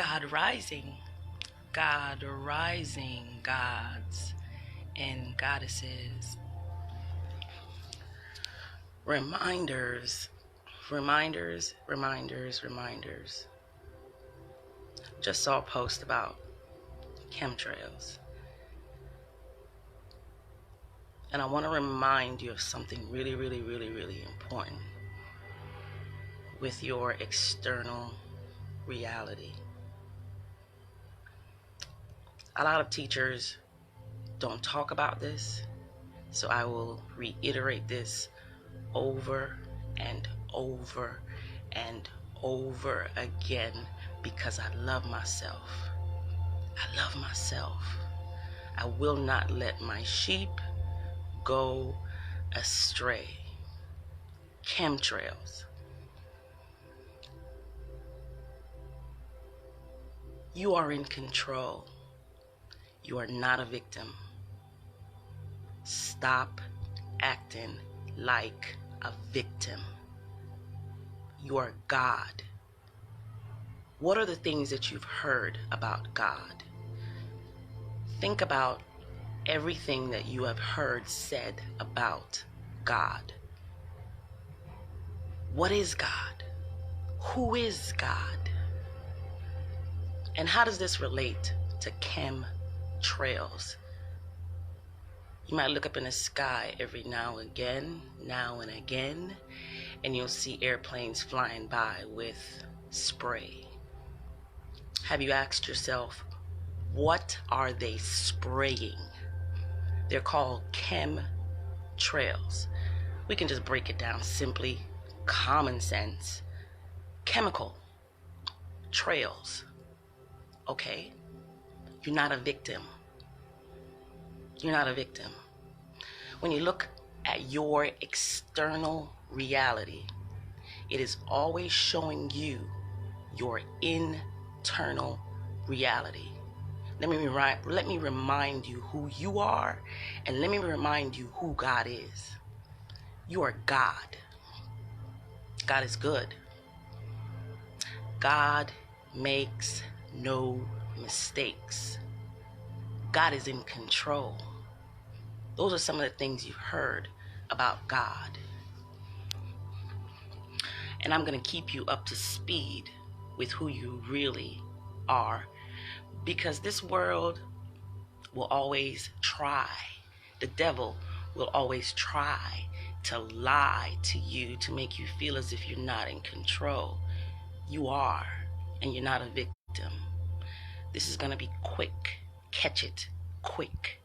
God rising, God rising, gods and goddesses. Reminders. Just saw a post about chemtrails. And I want to remind you of something really important with your external reality. A lot of teachers don't talk about this, so I will reiterate this over and over and over again because I love myself. I love myself. I will not let my sheep go astray. Chemtrails. You are in control. You are not a victim. Stop acting like a victim. You are God. What are the things that you've heard about God? Think about everything that you have heard said about God. What is God? Who is God? And how does this relate to chemtrails? You might look up in the sky every now and again, and you'll see airplanes flying by with spray. Have you asked yourself, what are they spraying? They're called chemtrails. We can just break it down simply. Common sense. Chemical trails. Okay? You're not a victim. You're not a victim. When you look at your external reality, it is always showing you your internal reality. Let me remind you who you are, and let me remind you who God is. You are God. God is good. God makes no mistakes. God is in control. Those are some of the things you've heard about God. And I'm going to keep you up to speed with who you really are, because this world will always try. The devil will always try to lie to you to make you feel as if you're not in control. You are, and you're not a victim. This is going to be quick. Catch it quick.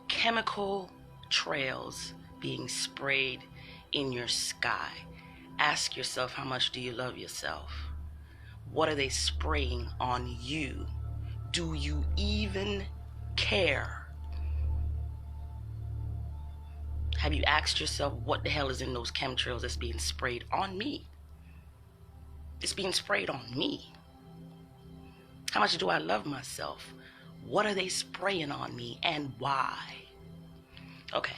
Chemical trails being sprayed in your sky. Ask yourself, how much do you love yourself? What are they spraying on you? Do you even care? Have you asked yourself, what the hell is in those chemtrails that's being sprayed on me? It's being sprayed on me. How much do I love myself? What are they spraying on me and why? Okay.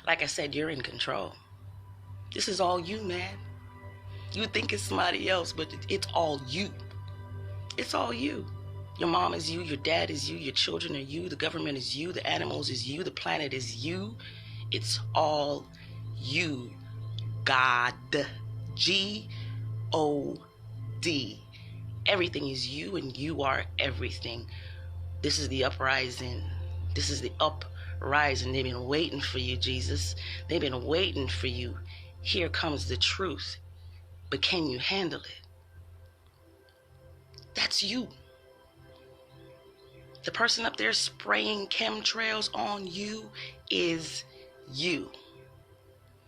Like I said, you're in control. This is all you, man. You think it's somebody else, but it's all you. It's all you. Your mom is you, your dad is you, your children are you, the government is you, the animals is you, the planet is you. It's all you. God. G-O-D. Everything is you, and you are everything. This is the uprising. This is the uprising. They've been waiting for you, Jesus. They've been waiting for you. Here comes the truth. But can you handle it? That's you. The person up there spraying chemtrails on you is you.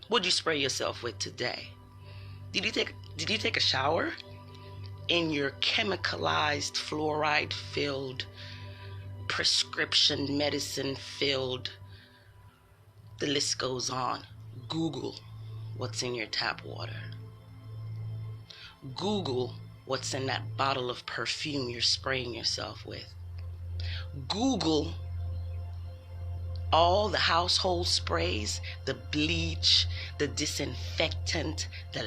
What'd you spray yourself with today? Did you take a shower in your chemicalized, fluoride-filled, prescription medicine-filled, the list goes on? Google what's in your tap water. Google what's in that bottle of perfume you're spraying yourself with. Google All the household sprays, the bleach, the disinfectant, the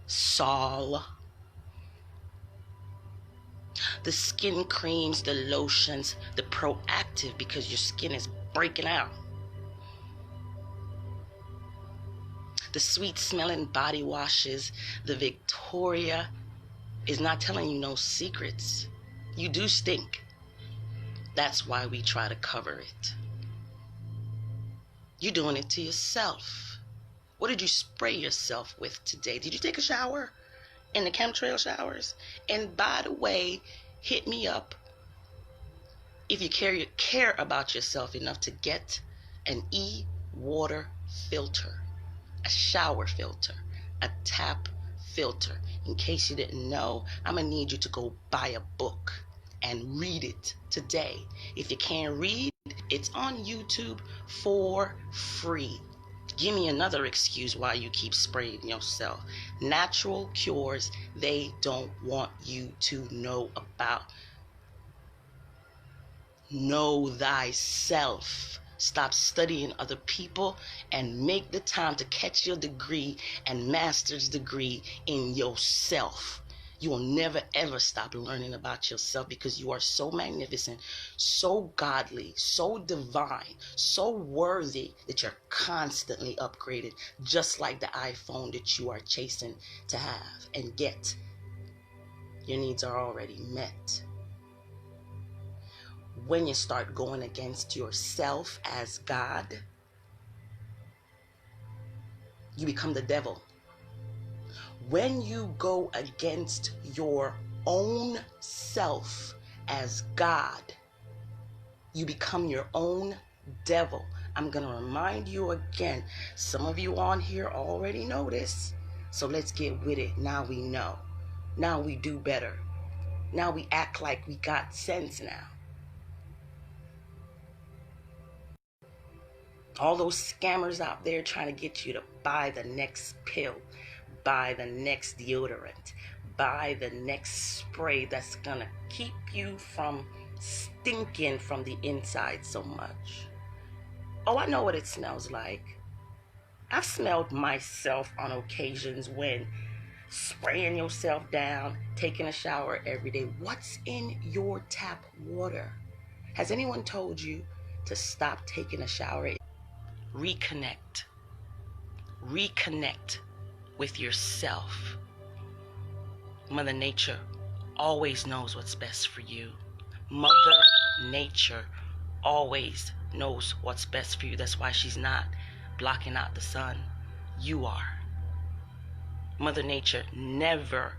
Lysol, the skin creams, the lotions, the Proactive because your skin is breaking out, the sweet smelling body washes, the Victoria is not telling you no secrets. You do stink. That's why we try to cover it. You're doing it to yourself. What did you spray yourself with today? Did you take a shower in the chemtrail showers? And by the way, hit me up if you care about yourself enough to get an e-water filter, a shower filter, a tap filter. In case you didn't know, I'm gonna need you to go buy a book and read it today. If you can't read, it's on YouTube for free. Give me another excuse why you keep spraying yourself. Natural cures they don't want you to know about. Know thyself. Stop studying other people and make the time to catch your degree and master's degree in yourself. You will never ever stop learning about yourself because you are so magnificent, so godly, so divine, so worthy that you're constantly upgraded, just like the iPhone that you are chasing to have and get. Your needs are already met. When you start going against yourself as God, you become the devil. When you go against your own self as God, you become your own devil. I'm going to remind you again. Some of you on here already know this. So let's get with it. Now we know. Now we do better. Now we act like we got sense now. All those scammers out there trying to get you to buy the next pill, buy the next deodorant, buy the next spray that's gonna keep you from stinking from the inside so much. Oh, I know what it smells like. I've smelled myself on occasions when spraying yourself down, taking a shower every day. What's in your tap water? Has anyone told you to stop taking a shower? Reconnect. Reconnect with yourself. Mother Nature always knows what's best for you. Mother Nature always knows what's best for you. That's why she's not blocking out the sun. You are. Mother Nature never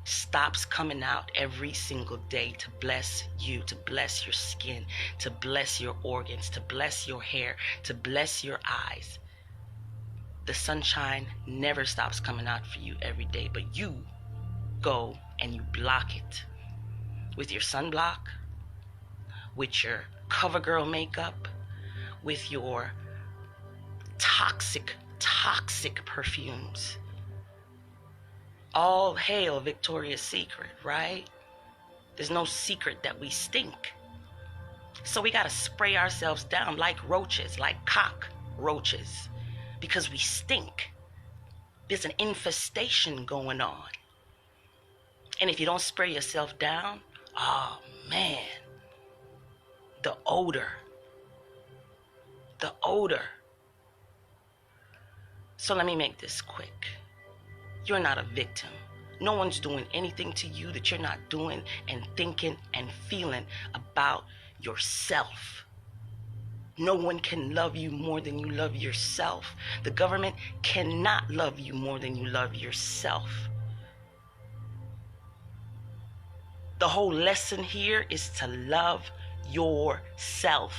stops coming out every single day to bless you, to bless your skin, to bless your organs, to bless your hair, to bless your eyes. The sunshine never stops coming out for you every day, but you go and you block it with your sunblock, with your CoverGirl makeup, with your toxic perfumes. All hail Victoria's Secret, right? There's no secret that we stink. So we gotta spray ourselves down like roaches, like cockroaches, because we stink. There's an infestation going on. And if you don't spray yourself down, oh man, the odor. So let me make this quick. You're not a victim. No one's doing anything to you that you're not doing and thinking and feeling about yourself. No one can love you more than you love yourself. The government cannot love you more than you love yourself. The whole lesson here is to love yourself.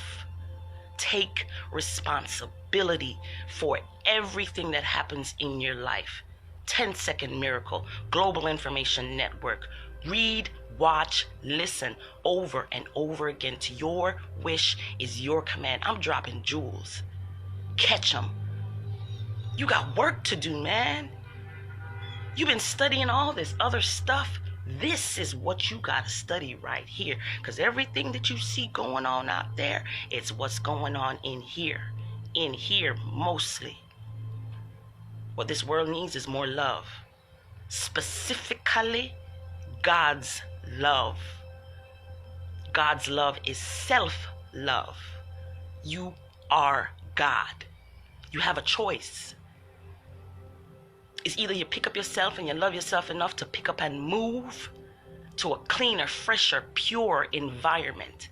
Take responsibility for everything that happens in your life. 10-second miracle, global information network. Read, watch, listen over and over again to your wish is your command. I'm dropping jewels. Catch them. You got work to do, man. You've been studying all this other stuff. This is what you got to study right here, because everything that you see going on out there, it's what's going on in here mostly. What this world needs is more love, specifically God's love. God's love is self-love. You are God. You have a choice. It's either you pick up yourself and you love yourself enough to pick up and move to a cleaner, fresher, pure environment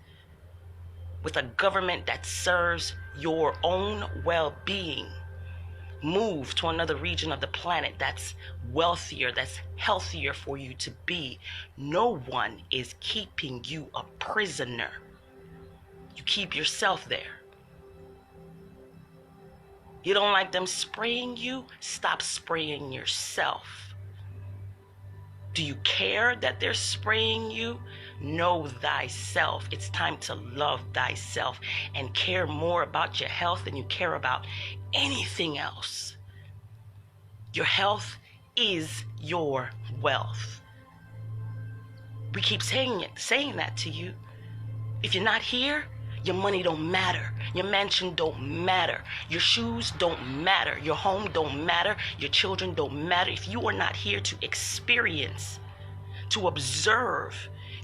with a government that serves your own well-being. Move to another region of the planet that's wealthier, that's healthier for you to be. No one is keeping you a prisoner. You keep yourself there. You don't like them spraying you? Stop spraying yourself. Do you care that they're spraying you? Know thyself. It's time to love thyself and care more about your health than you care about anything else. Your health is your wealth. We keep saying that to you. If you're not here, your money don't matter. Your mansion don't matter. Your shoes don't matter. Your home don't matter. Your children don't matter. If you are not here to experience, to observe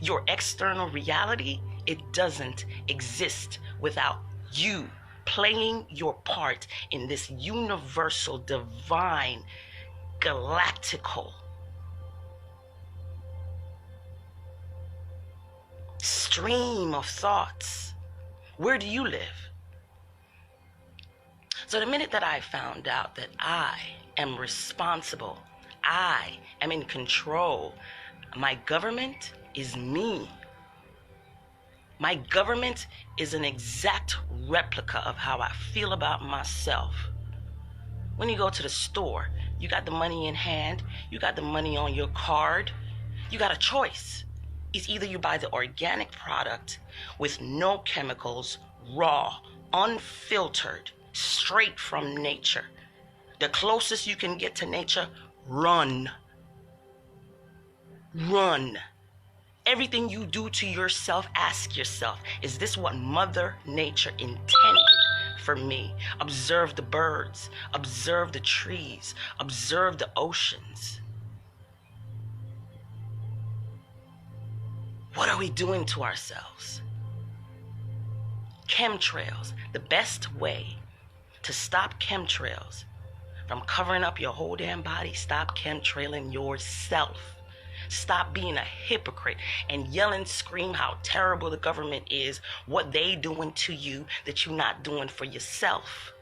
your external reality, it doesn't exist without you playing your part in this universal, divine, galactical stream of thoughts. Where do you live? So the minute that I found out that I am responsible, I am in control, my government is me. My government is an exact replica of how I feel about myself. When you go to the store, you got the money in hand, you got the money on your card, you got a choice. It's either you buy the organic product with no chemicals, raw, unfiltered, straight from nature. The closest you can get to nature, run. Run. Everything you do to yourself, ask yourself, is this what Mother Nature intended for me? Observe the birds, observe the trees, observe the oceans. What are we doing to ourselves? Chemtrails. The best way to stop chemtrails from covering up your whole damn body, stop chemtrailing yourself. Stop being a hypocrite and yell and scream how terrible the government is, what they doing to you that you're not doing for yourself.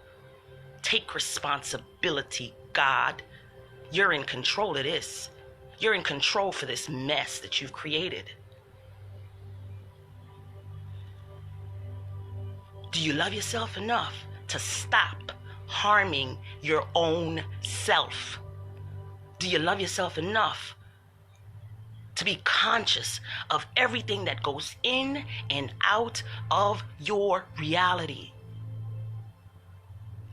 Take responsibility, God. You're in control of this. You're in control for this mess that you've created. Do you love yourself enough to stop harming your own self? Do you love yourself enough to be conscious of everything that goes in and out of your reality?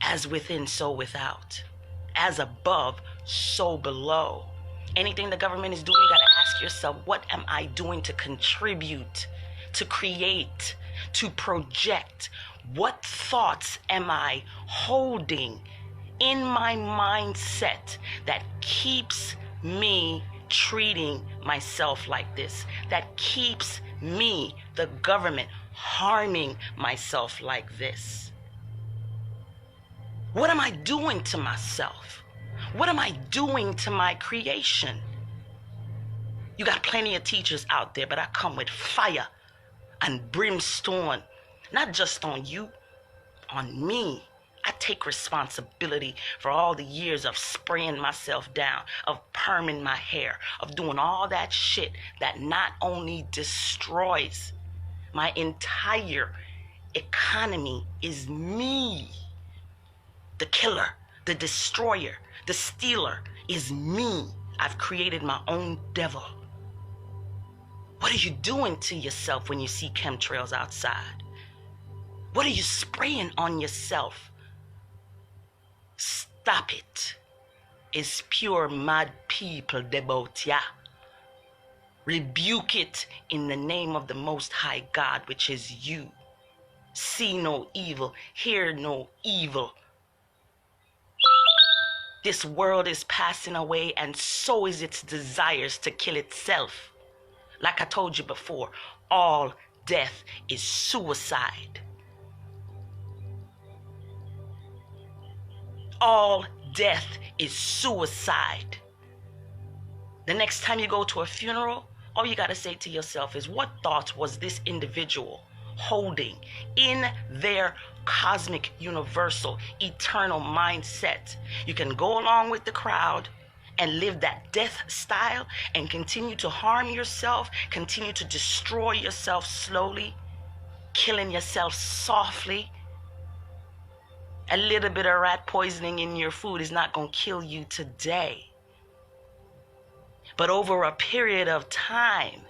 As within, so without. As above, so below. Anything the government is doing, you got to ask yourself, what am I doing to contribute, to create, to project? What thoughts am I holding in my mindset that keeps me treating myself like this, that keeps me, the government, harming myself like this? What am I doing to myself? What am I doing to my creation? You got plenty of teachers out there, but I come with fire and brimstone, not just on you, on me. I take responsibility for all the years of spraying myself down, of perming my hair, of doing all that shit that not only destroys my entire economy, is me. The killer, the destroyer, the stealer is me. I've created my own devil. What are you doing to yourself when you see chemtrails outside? What are you spraying on yourself? Stop it. It's pure mad people about ya. Rebuke it in the name of the Most High God, which is you. See no evil, hear no evil. This world is passing away, and so is its desires to kill itself. Like I told you before, all death is suicide. All death is suicide. The next time you go to a funeral, all you got to say to yourself is, what thoughts was this individual holding in their cosmic, universal, eternal mindset? You can go along with the crowd and live that death style and continue to harm yourself, continue to destroy yourself slowly, killing yourself softly. A little bit of rat poisoning in your food is not going to kill you today. But over a period of time,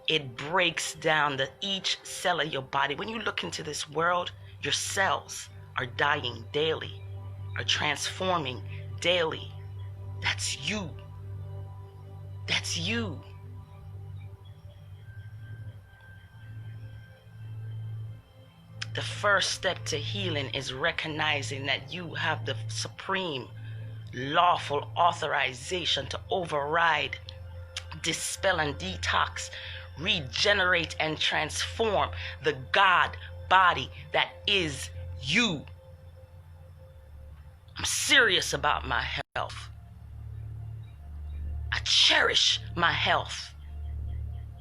it breaks down each cell of your body. When you look into this world, your cells are dying daily, are transforming daily. That's you. That's you. The first step to healing is recognizing that you have the supreme lawful authorization to override, dispel and detox, regenerate and transform the God body that is you. I'm serious about my health. I cherish my health.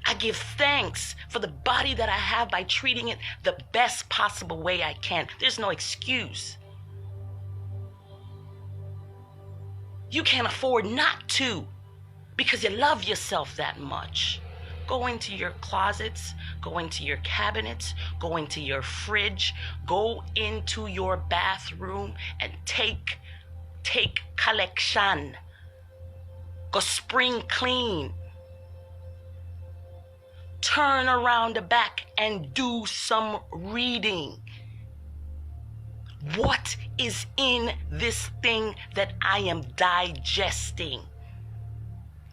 I give thanks for the body that I have by treating it the best possible way I can. There's no excuse. You can't afford not to because you love yourself that much. Go into your closets, go into your cabinets, go into your fridge, go into your bathroom and take collection. Go spring clean. Turn around the back and do some reading. What is in this thing that I am digesting?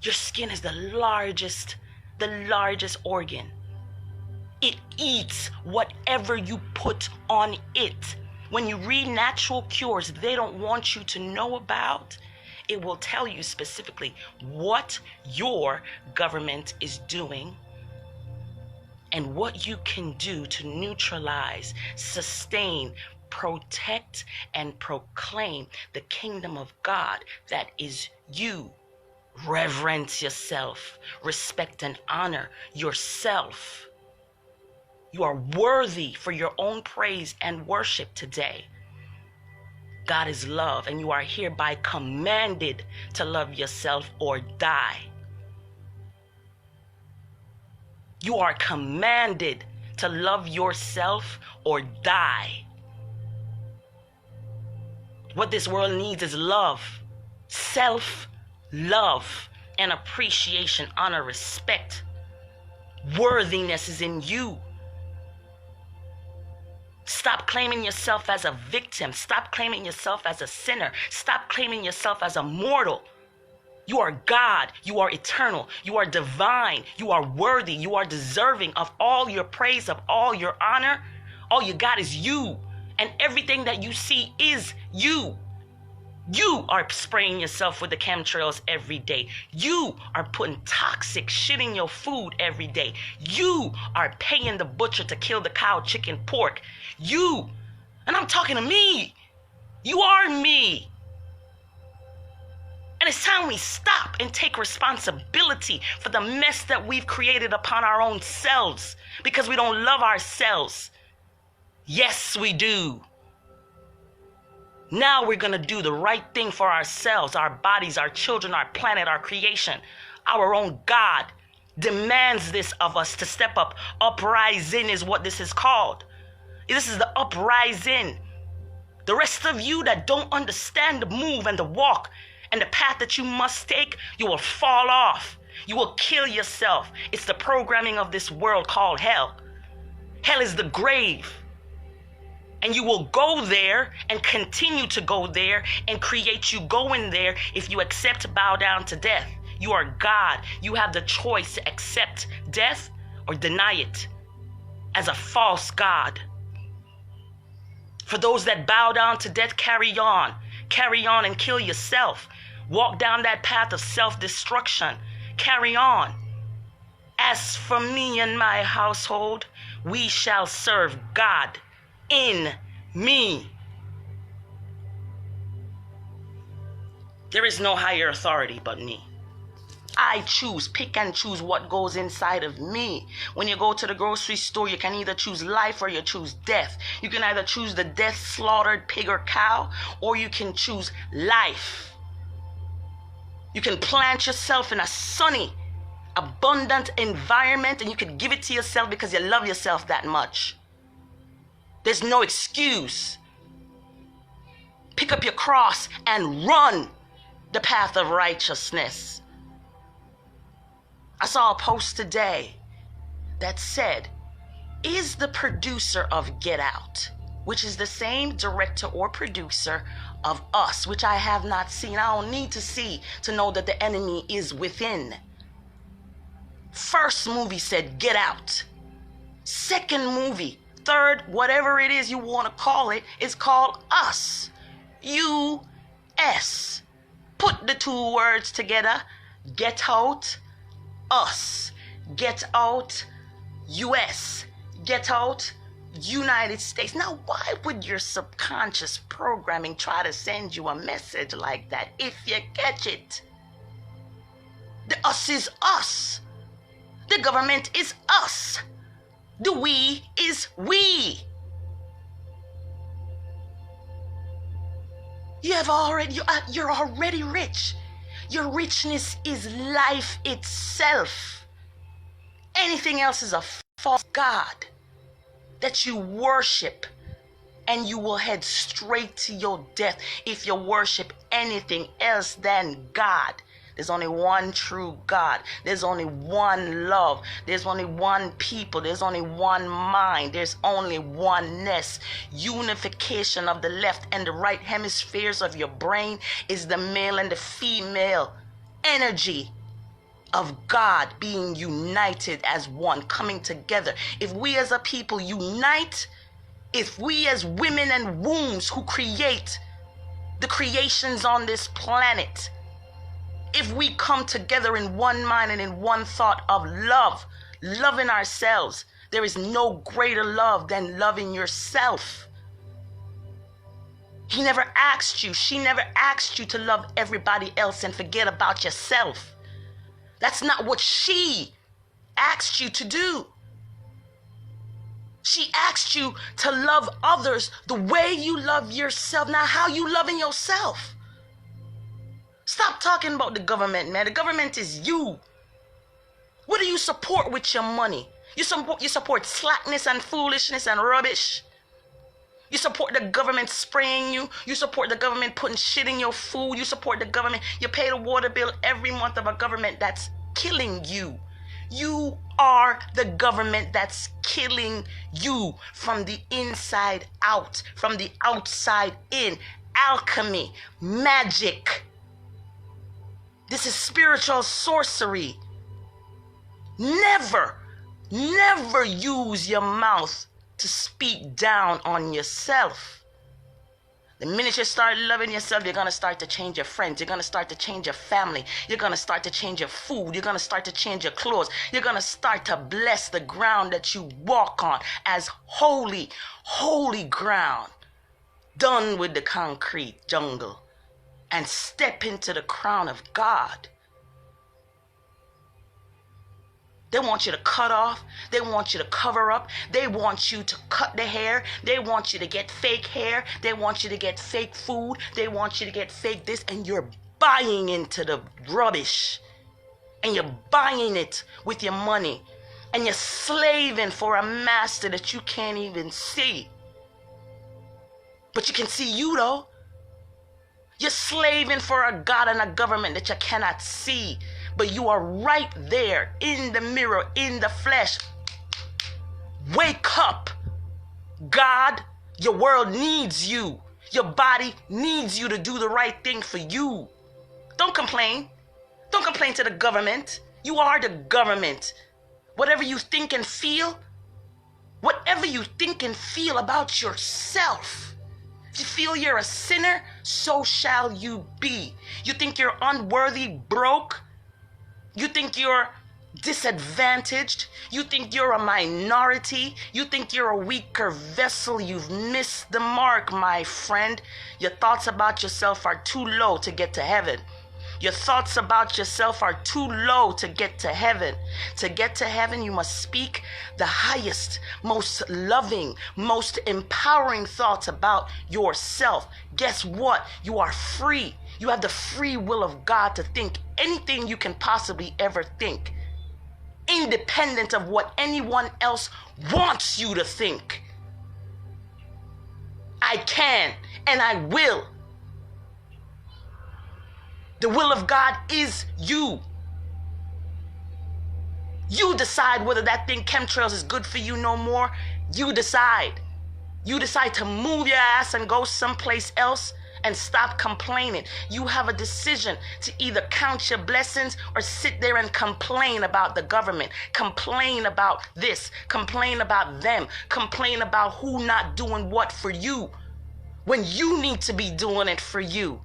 Your skin is the largest organ. It eats whatever you put on it. When you read natural cures they don't want you to know about, it will tell you specifically what your government is doing and what you can do to neutralize, sustain, protect, and proclaim the kingdom of God that is you. Reverence yourself, respect and honor yourself. You are worthy for your own praise and worship today. God is love, and you are hereby commanded to love yourself or die. You are commanded to love yourself or die. What this world needs is love, self-love, and appreciation, honor, respect. Worthiness is in you. Stop claiming yourself as a victim. Stop claiming yourself as a sinner. Stop claiming yourself as a mortal. You are God. You are eternal. You are divine. You are worthy. You are deserving of all your praise, of all your honor. All you got is you. And everything that you see is you. You are spraying yourself with the chemtrails every day. You are putting toxic shit in your food every day. You are paying the butcher to kill the cow, chicken, pork. You, and I'm talking to me. You are me. And it's time we stop and take responsibility for the mess that we've created upon our own selves because we don't love ourselves. Yes, we do. Now we're going to do the right thing for ourselves, our bodies, our children, our planet, our creation. Our own God demands this of us to step up. Uprising is what this is called. This is the uprising. The rest of you that don't understand the move and the walk and the path that you must take, you will fall off. You will kill yourself. It's the programming of this world called hell. Hell is the grave. And you will go there and continue to go there and create you going there if you accept to bow down to death. You are God. You have the choice to accept death or deny it as a false God. For those that bow down to death, carry on. Carry on and kill yourself. Walk down that path of self-destruction. Carry on. As for me and my household, we shall serve God in me. There is no higher authority but me. I choose, pick and choose what goes inside of me. When you go to the grocery store, you can either choose life or you choose death. You can either choose the death slaughtered pig or cow, or you can choose life. You can plant yourself in a sunny, abundant environment, and you can give it to yourself because you love yourself that much. There's no excuse. Pick up your cross and run the path of righteousness. I saw a post today that said, is the producer of Get Out, which is the same director or producer of Us, which I have not seen. I don't need to see to know that the enemy is within. First movie said Get Out. Second movie, third, whatever it is you want to call it, is called Us. U-S. Put the two words together. Get Out, Us. Get Out, U.S. Get Out, United States. Now, why would your subconscious programming try to send you a message like that if you catch it? The us is us. The government is us. The we is we. You're already rich. Your richness is life itself. Anything else is a false god that you worship, and you will head straight to your death if you worship anything else than God. There's only one true God. There's only one love. There's only one people. There's only one mind. There's only oneness. Unification of the left and the right hemispheres of your brain is the male and the female energy of God being united as one, coming together. If we as a people unite, if we as women and wombs who create the creations on this planet, if we come together in one mind and in one thought of love, loving ourselves, there is no greater love than loving yourself. He never asked you, she never asked you to love everybody else and forget about yourself. That's not what she asked you to do. She asked you to love others the way you love yourself. Now, how you loving yourself? Stop talking about the government, man. The government is you. What do you support with your money? You support slackness and foolishness and rubbish. You support the government spraying you. You support the government putting shit in your food. You support the government. You pay the water bill every month of a government that's killing you. You are the government that's killing you from the inside out, from the outside in. Alchemy, magic. This is spiritual sorcery. Never use your mouth to speak down on yourself. The minute you start loving yourself, you're going to start to change your friends. You're going to start to change your family. You're going to start to change your food. You're going to start to change your clothes. You're going to start to bless the ground that you walk on as holy, holy ground. Done with the concrete jungle. And step into the crown of God. They want you to cut off. They want you to cover up. They want you to cut the hair. They want you to get fake hair. They want you to get fake food. They want you to get fake this. And you're buying into the rubbish. And you're buying it with your money. And you're slaving for a master that you can't even see. But you can see you though. You're slaving for a God and a government that you cannot see. But you are right there in the mirror, in the flesh. Wake up. God, your world needs you. Your body needs you to do the right thing for you. Don't complain. Don't complain to the government. You are the government. Whatever you think and feel, about yourself. If you feel you're a sinner, so shall you be. You think you're unworthy, broke? You think you're disadvantaged? You think you're a minority? You think you're a weaker vessel? You've missed the mark, my friend. Your thoughts about yourself are too low to get to heaven. Your thoughts about yourself are too low to get to heaven. To get to heaven, you must speak the highest, most loving, most empowering thoughts about yourself. Guess what? You are free. You have the free will of God to think anything you can possibly ever think, independent of what anyone else wants you to think. I can and I will. The will of God is you. You decide whether that thing chemtrails is good for you no more. You decide. You decide to move your ass and go someplace else and stop complaining. You have a decision to either count your blessings or sit there and complain about the government, complain about this, complain about them, complain about who not doing what for you when you need to be doing it for you.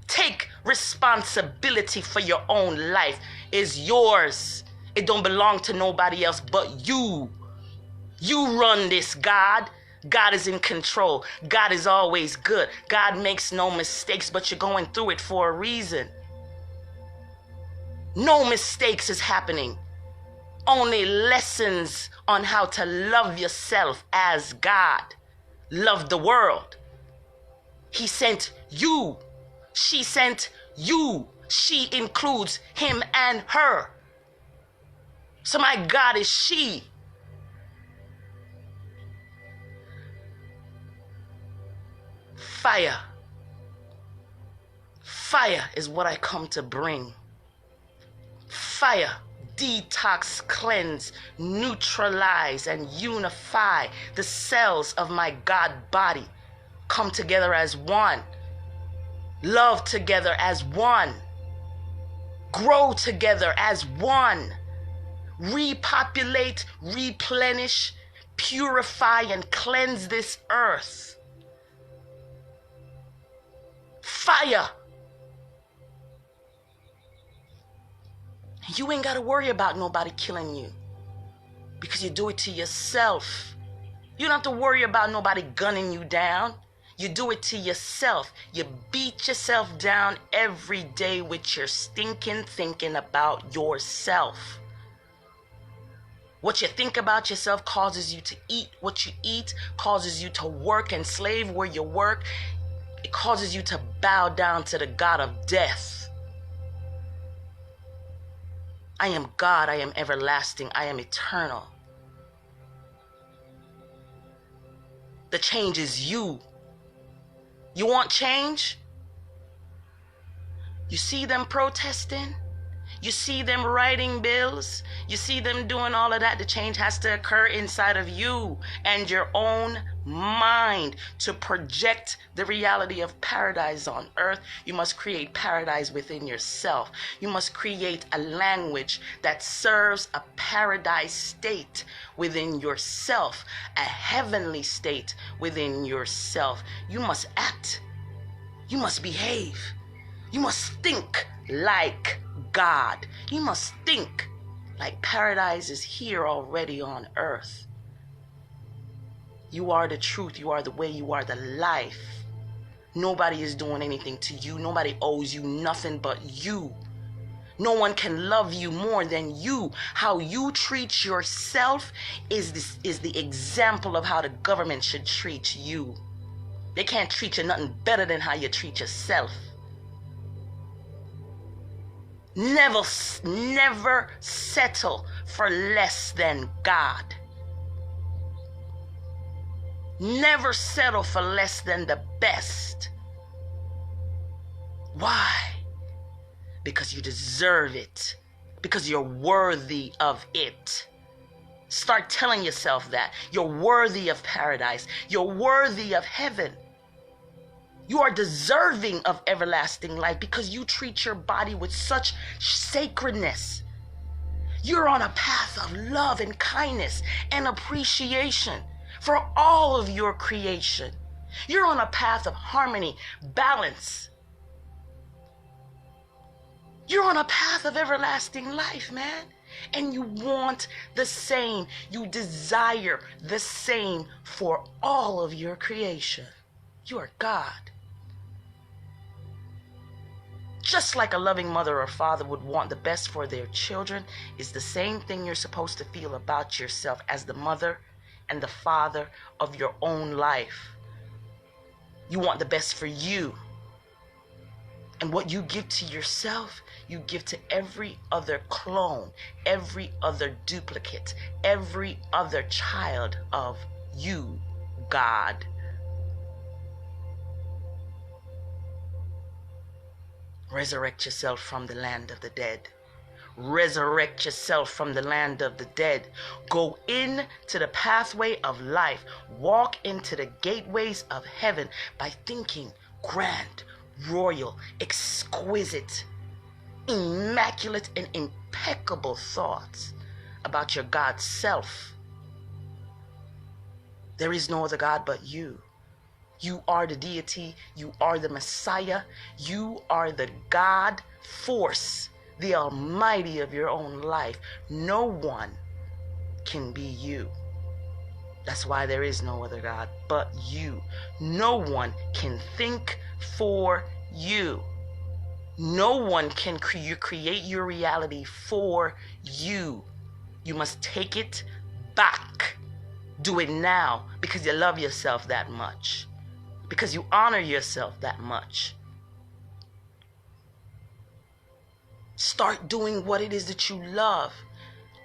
Take responsibility for your own life. It's yours. It don't belong to nobody else but you. You run this, God. God is in control. God is always good. God makes no mistakes, but you're going through it for a reason. No mistakes is happening. Only lessons on how to love yourself as God. Love the world. He sent you. She sent you. She includes him and her. So my God is she. Fire. Fire is what I come to bring. Fire. Detox, cleanse, neutralize, and unify the cells of my God body. Come together as one. Love together as one. Grow together as one. Repopulate, replenish, purify, and cleanse this earth. Fire. You ain't got to worry about nobody killing you because you do it to yourself. You don't have to worry about nobody gunning you down. You do it to yourself. You beat yourself down every day with your stinking thinking about yourself. What you think about yourself causes you to eat what you eat, causes you to work and slave where you work. It causes you to bow down to the God of death. I am God. I am everlasting. I am eternal. The change is you. You want change? You see them protesting? You see them writing bills? You see them doing all of that? The change has to occur inside of you and your own mind to project the reality of paradise on earth. You must create paradise within yourself. You must create a language that serves a paradise state within yourself, a heavenly state within yourself. You must act. You must behave. You must think like God. You must think like paradise is here already on earth. You are the truth. You are the way. You are the life. Nobody is doing anything to you. Nobody owes you nothing but you. No one can love you more than you. How you treat yourself is the example of how the government should treat you. They can't treat you nothing better than how you treat yourself. Never settle for less than God. Never settle for less than the best. Why? Because you deserve it. Because you're worthy of it. Start telling yourself that. You're worthy of paradise. You're worthy of heaven. You are deserving of everlasting life because you treat your body with such sacredness. You're on a path of love and kindness and appreciation for all of your creation. You're on a path of harmony, balance. You're on a path of everlasting life, man. And you want the same. You desire the same for all of your creation. You are God. Just like a loving mother or father would want the best for their children, is the same thing you're supposed to feel about yourself as the mother and the father of your own life. You want the best for you. And what you give to yourself, you give to every other clone, every other duplicate, every other child of you, God. Resurrect yourself from the land of the dead. Resurrect yourself from the land of the dead. Go into the pathway of life. Walk into the gateways of heaven by thinking grand, royal, exquisite, immaculate, and impeccable thoughts about your God self. There is no other God but you. You are the deity. You are the Messiah. You are the God force, the Almighty of your own life. No one can be you. That's why there is no other God but you. No one can think for you. No one can create your reality for you. You must take it back. Do it now because you love yourself that much. Because you honor yourself that much. Start doing what it is that you love.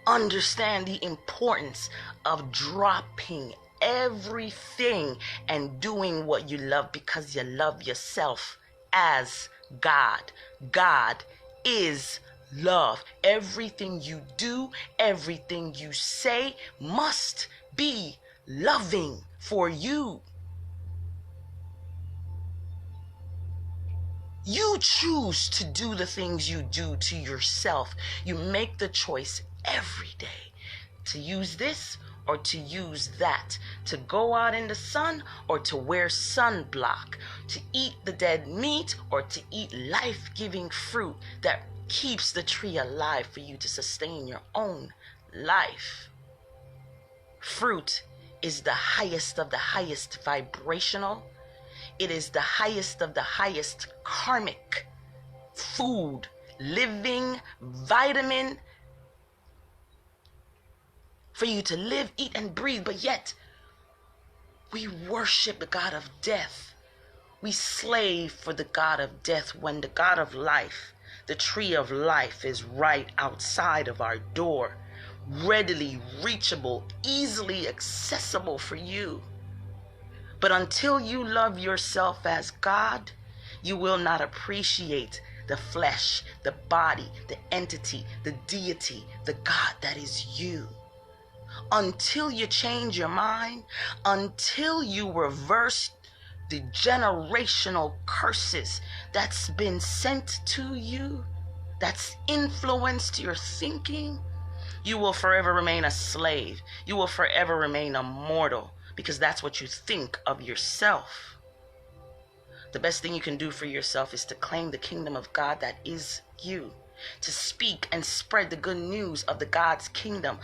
Understand the importance of dropping everything and doing what you love because you love yourself as God. God is love. Everything you do, everything you say must be loving for you. You choose to do the things you do to yourself. You make the choice every day to use this or to use that, to go out in the sun or to wear sunblock, to eat the dead meat or to eat life-giving fruit that keeps the tree alive for you to sustain your own life. Fruit is the highest of the highest vibrational. It is the highest of the highest karmic food, living vitamin for you to live, eat, and breathe. But yet, we worship the God of death. We slave for the God of death when the God of life, the tree of life, is right outside of our door, readily reachable, easily accessible for you. But until you love yourself as God, you will not appreciate the flesh, the body, the entity, the deity, the God that is you. Until you change your mind, until you reverse the generational curses that's been sent to you, that's influenced your thinking, you will forever remain a slave. You will forever remain a mortal. Because that's what you think of yourself. The best thing you can do for yourself is to claim the kingdom of God that is you. To speak and spread the good news of God's kingdom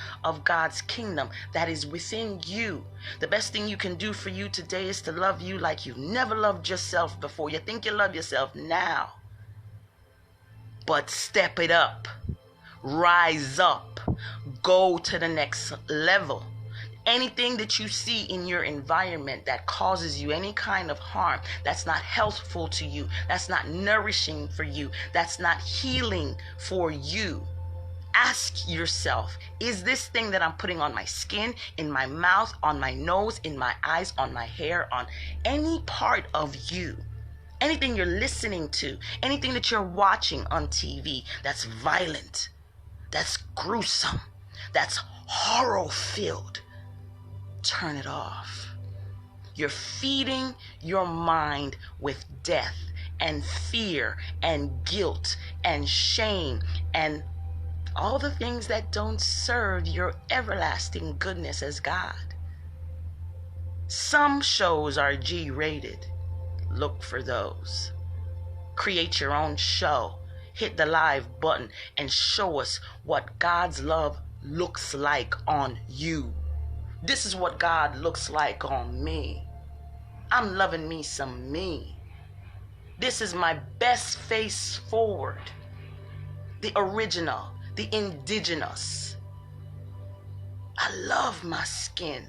that is within you. The best thing you can do for you today is to love you like you've never loved yourself before. You think you love yourself now. But step it up. Rise up. Go to the next level. Anything that you see in your environment that causes you any kind of harm, that's not healthful to you, that's not nourishing for you, that's not healing for you, ask yourself, is this thing that I'm putting on my skin, in my mouth, on my nose, in my eyes, on my hair, on any part of you, anything you're listening to, anything that you're watching on TV that's violent, that's gruesome, that's horror-filled, turn it off. You're feeding your mind with death and fear and guilt and shame and all the things that don't serve your everlasting goodness as God. Some shows are G-rated. Look for those. Create your own show. Hit the live button and show us what God's love looks like on you. This is what God looks like on me. I'm loving me some me. This is my best face forward. The original, the indigenous. I love my skin.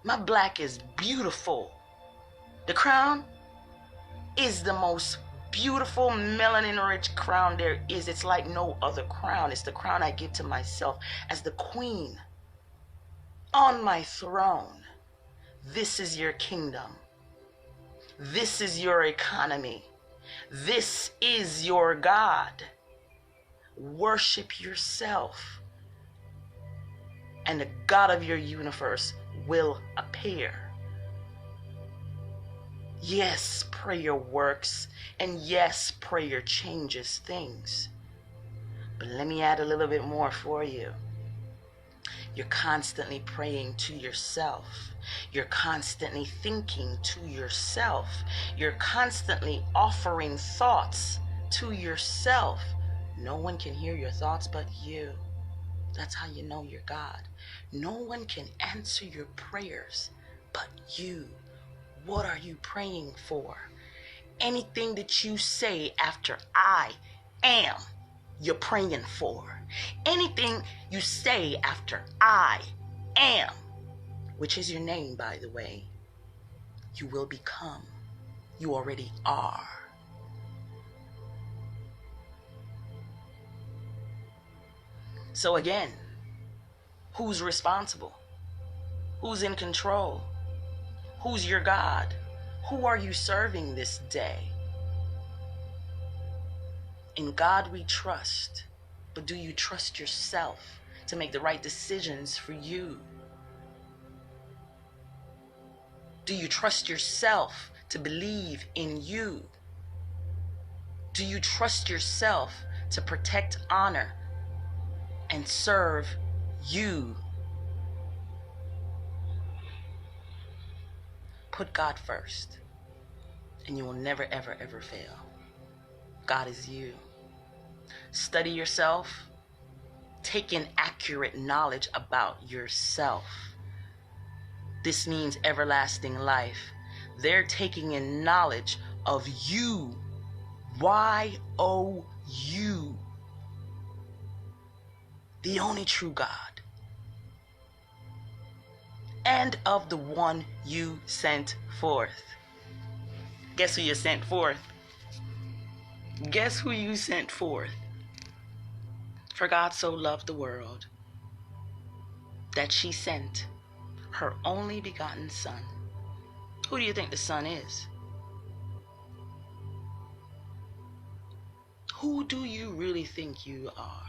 My black is beautiful. The crown is the most beautiful melanin-rich crown there is. It's like no other crown. It's the crown I give to myself as the queen on my throne. This is your kingdom. This is your economy. This is your God. Worship yourself, and the God of your universe will appear. Yes, prayer works, and yes, prayer changes things. But let me add a little bit more for you. You're constantly praying to yourself. You're constantly thinking to yourself. You're constantly offering thoughts to yourself. No one can hear your thoughts but you. That's how you know you're God. No one can answer your prayers but you. What are you praying for? Anything that you say after I am, you're praying for. Anything you say after I am, which is your name, by the way, you will become. You already are. So again, who's responsible? Who's in control? Who's your God? Who are you serving this day? In God we trust, but do you trust yourself to make the right decisions for you? Do you trust yourself to believe in you? Do you trust yourself to protect, honor, and serve you? Put God first, and you will never, ever, ever fail. God is you. Study yourself. Take in accurate knowledge about yourself. This means everlasting life. They're taking in knowledge of you. Y-O-U. The only true God. And of the one you sent forth. Guess who you sent forth? Guess who you sent forth? For God so loved the world that she sent her only begotten Son. Who do you think the Son is? Who do you really think you are?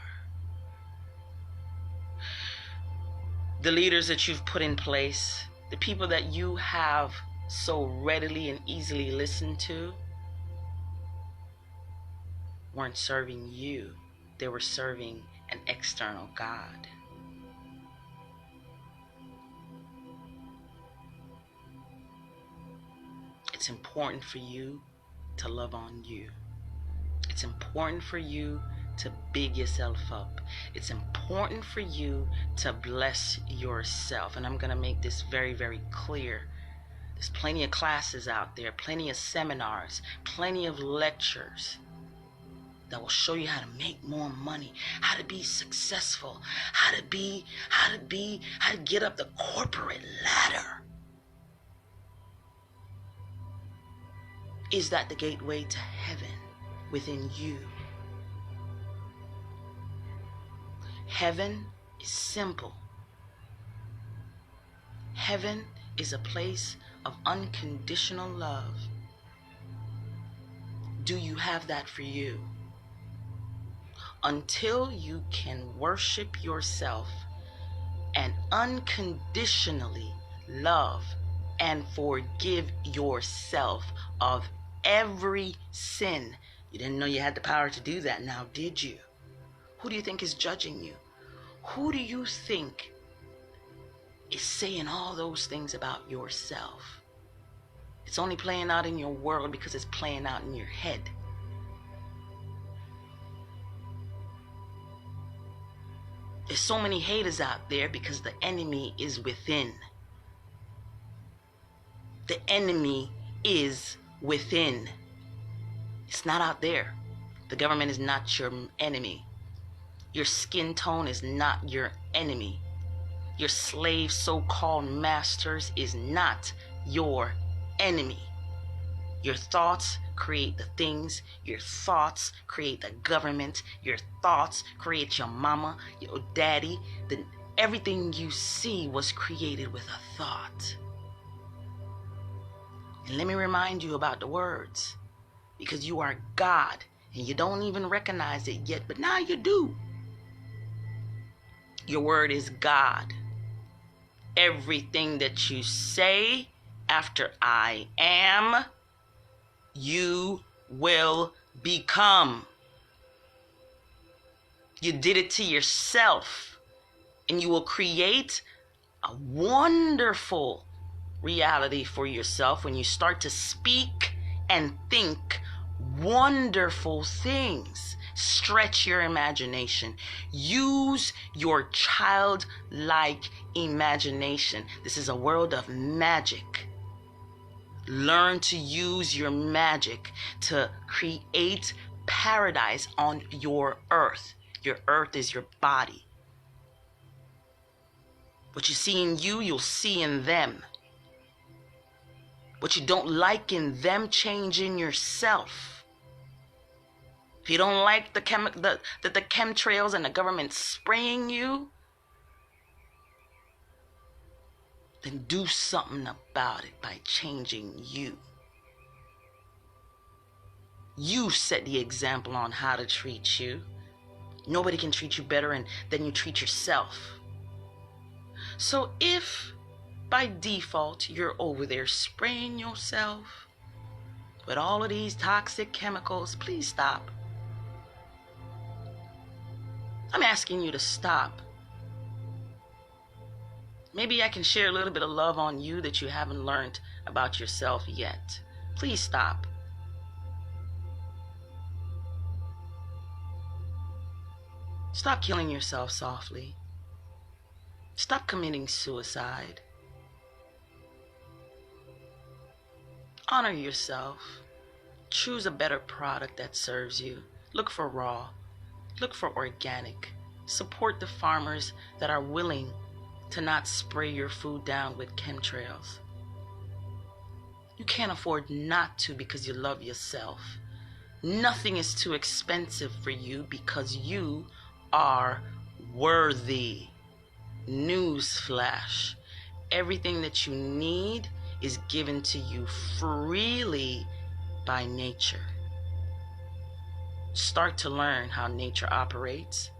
The leaders that you've put in place, the people that you have so readily and easily listened to, weren't serving you. They were serving an external God. It's important for you to love on you. It's important for you to big yourself up. It's important for you to bless yourself. And I'm going to make this very, very clear. There's plenty of classes out there, plenty of seminars, plenty of lectures that will show you how to make more money, how to be successful, how to get up the corporate ladder. Is that the gateway to heaven within you? Heaven is simple. Heaven is a place of unconditional love. Do you have that for you? Until you can worship yourself and unconditionally love and forgive yourself of every sin. You didn't know you had the power to do that, now did you? Who do you think is judging you? Who do you think is saying all those things about yourself? It's only playing out in your world because it's playing out in your head. There's so many haters out there because the enemy is within. The enemy is within. It's not out there. The government is not your enemy. Your skin tone is not your enemy. Your slave so-called masters is not your enemy. Your thoughts create the things. Your thoughts create the government. Your thoughts create your mama, your daddy. Everything you see was created with a thought. And let me remind you about the words, because you are God and you don't even recognize it yet, but now you do. Your word is God. Everything that you say after I am, you will become. You did it to yourself, and you will create a wonderful reality for yourself when you start to speak and think wonderful things. Stretch your imagination. Use your childlike imagination. This is a world of magic. Learn to use your magic to create paradise on your earth. Your earth is your body. What you see in you, you'll see in them. What you don't like in them, change in yourself. If you don't like the chemtrails and the government spraying you, then do something about it by changing you. You set the example on how to treat you. Nobody can treat you better than you treat yourself. So if by default you're over there spraying yourself with all of these toxic chemicals, please stop. I'm asking you to stop. Maybe I can share a little bit of love on you that you haven't learned about yourself yet. Please stop. Stop killing yourself softly. Stop committing suicide. Honor yourself. Choose a better product that serves you. Look for raw. Look for organic. Support the farmers that are willing to not spray your food down with chemtrails. You can't afford not to because you love yourself. Nothing is too expensive for you because you are worthy. Newsflash. Everything that you need is given to you freely by nature. Start to learn how nature operates,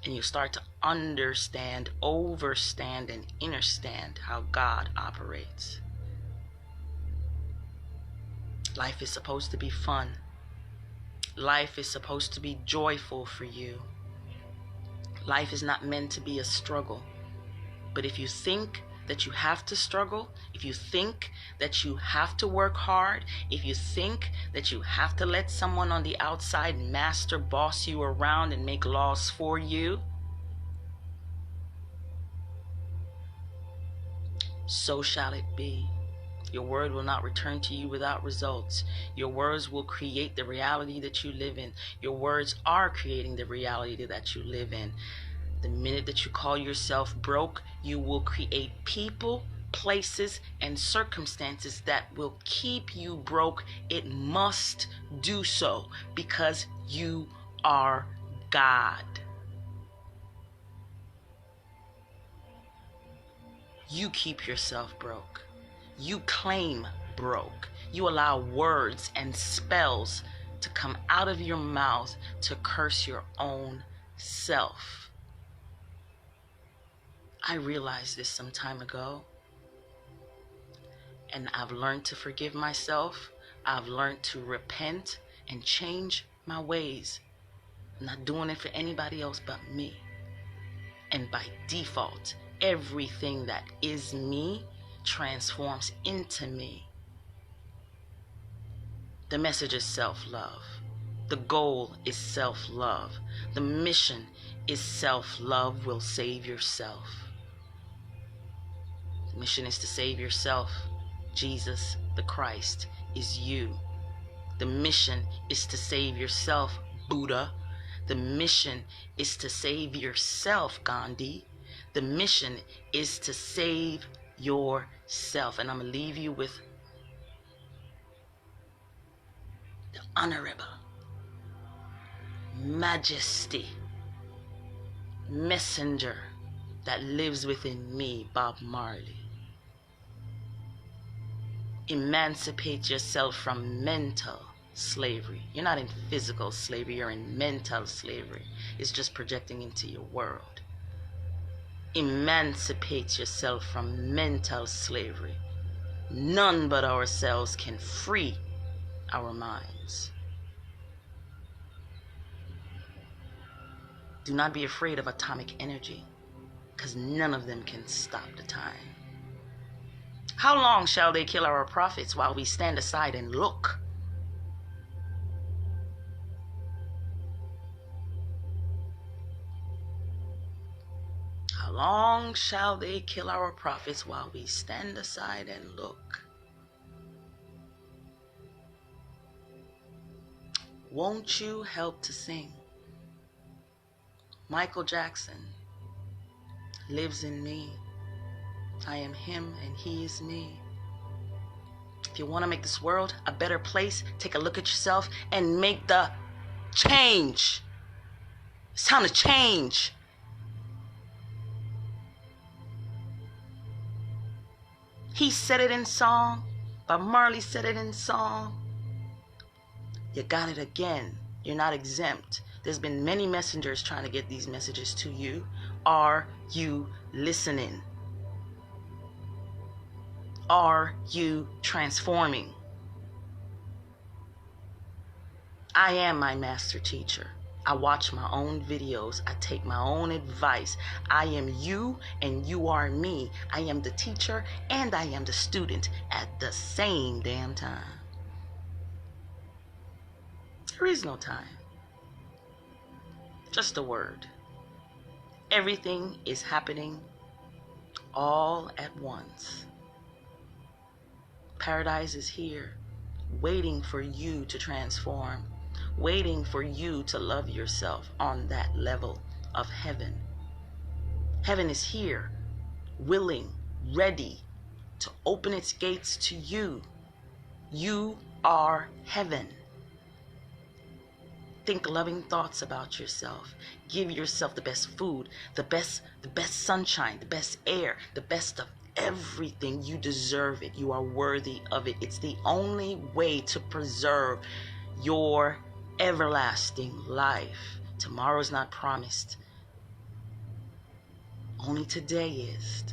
and you start to understand, overstand, and understand how God operates. Life is supposed to be fun. Life is supposed to be joyful for you. Life is not meant to be a struggle. But if you think that you have to struggle, if you think that you have to work hard, if you think that you have to let someone on the outside master boss you around and make laws for you, so shall it be. Your word will not return to you without results. Your words will create the reality that you live in. Your words are creating the reality that you live in. The minute that you call yourself broke, you will create people, places, and circumstances that will keep you broke. It must do so because you are God. You keep yourself broke. You claim broke. You allow words and spells to come out of your mouth to curse your own self. I realized this some time ago. And I've learned to forgive myself. I've learned to repent and change my ways. I'm not doing it for anybody else but me. And by default, everything that is me transforms into me. The message is self-love. The goal is self-love. The mission is self-love will save yourself. The mission is to save yourself. Jesus, the Christ, is you. The mission is to save yourself, Buddha. The mission is to save yourself, Gandhi. The mission is to save yourself. And I'm going to leave you with the Honorable Majesty Messenger that lives within me, Bob Marley. Emancipate yourself from mental slavery. You're not in physical slavery, you're in mental slavery. It's just projecting into your world. Emancipate yourself from mental slavery. None but ourselves can free our minds. Do not be afraid of atomic energy, because none of them can stop the time. How long shall they kill our prophets while we stand aside and look? How long shall they kill our prophets while we stand aside and look? Won't you help to sing? Michael Jackson lives in me. I am him and he is me. If you want to make this world a better place, take a look at yourself and make the change. It's time to change. He said it in song. Bob Marley said it in song. You got it again. You're not exempt. There's been many messengers trying to get these messages to you. Are you listening? Are you transforming? I am my master teacher. I watch my own videos. I take my own advice. I am you and you are me. I am the teacher and I am the student at the same damn time. There is no time. Just a word. Everything is happening all at once. Paradise is here, waiting for you to transform, waiting for you to love yourself on that level of heaven. Heaven is here, willing, ready to open its gates to you. You are heaven. Think loving thoughts about yourself. Give yourself the best food, the best sunshine, the best air, the best of everything. You deserve it. You are worthy of it. It's the only way to preserve your everlasting life. Tomorrow's not promised. Only today is.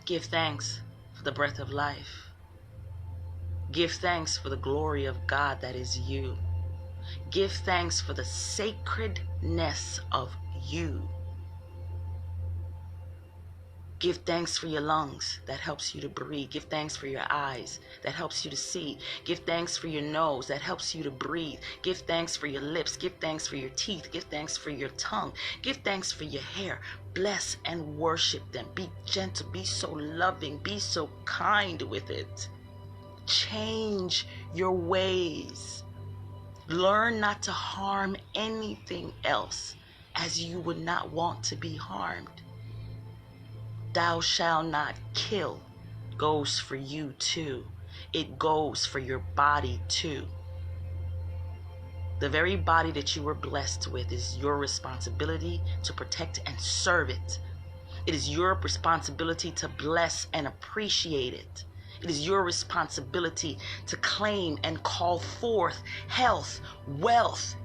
Give thanks for the breath of life. Give thanks for the glory of God that is you. Give thanks for the sacredness of you. Give thanks for your lungs that helps you to breathe. Give thanks for your eyes that helps you to see. Give thanks for your nose that helps you to breathe. Give thanks for your lips. Give thanks for your teeth. Give thanks for your tongue. Give thanks for your hair. Bless and worship them. Be gentle. Be so loving. Be so kind with it. Change your ways. Learn not to harm anything else as you would not want to be harmed. Thou shalt not kill goes for you too. It goes for your body too. The very body that you were blessed with is your responsibility to protect and serve it. It is your responsibility to bless and appreciate it. It is your responsibility to claim and call forth health, wealth,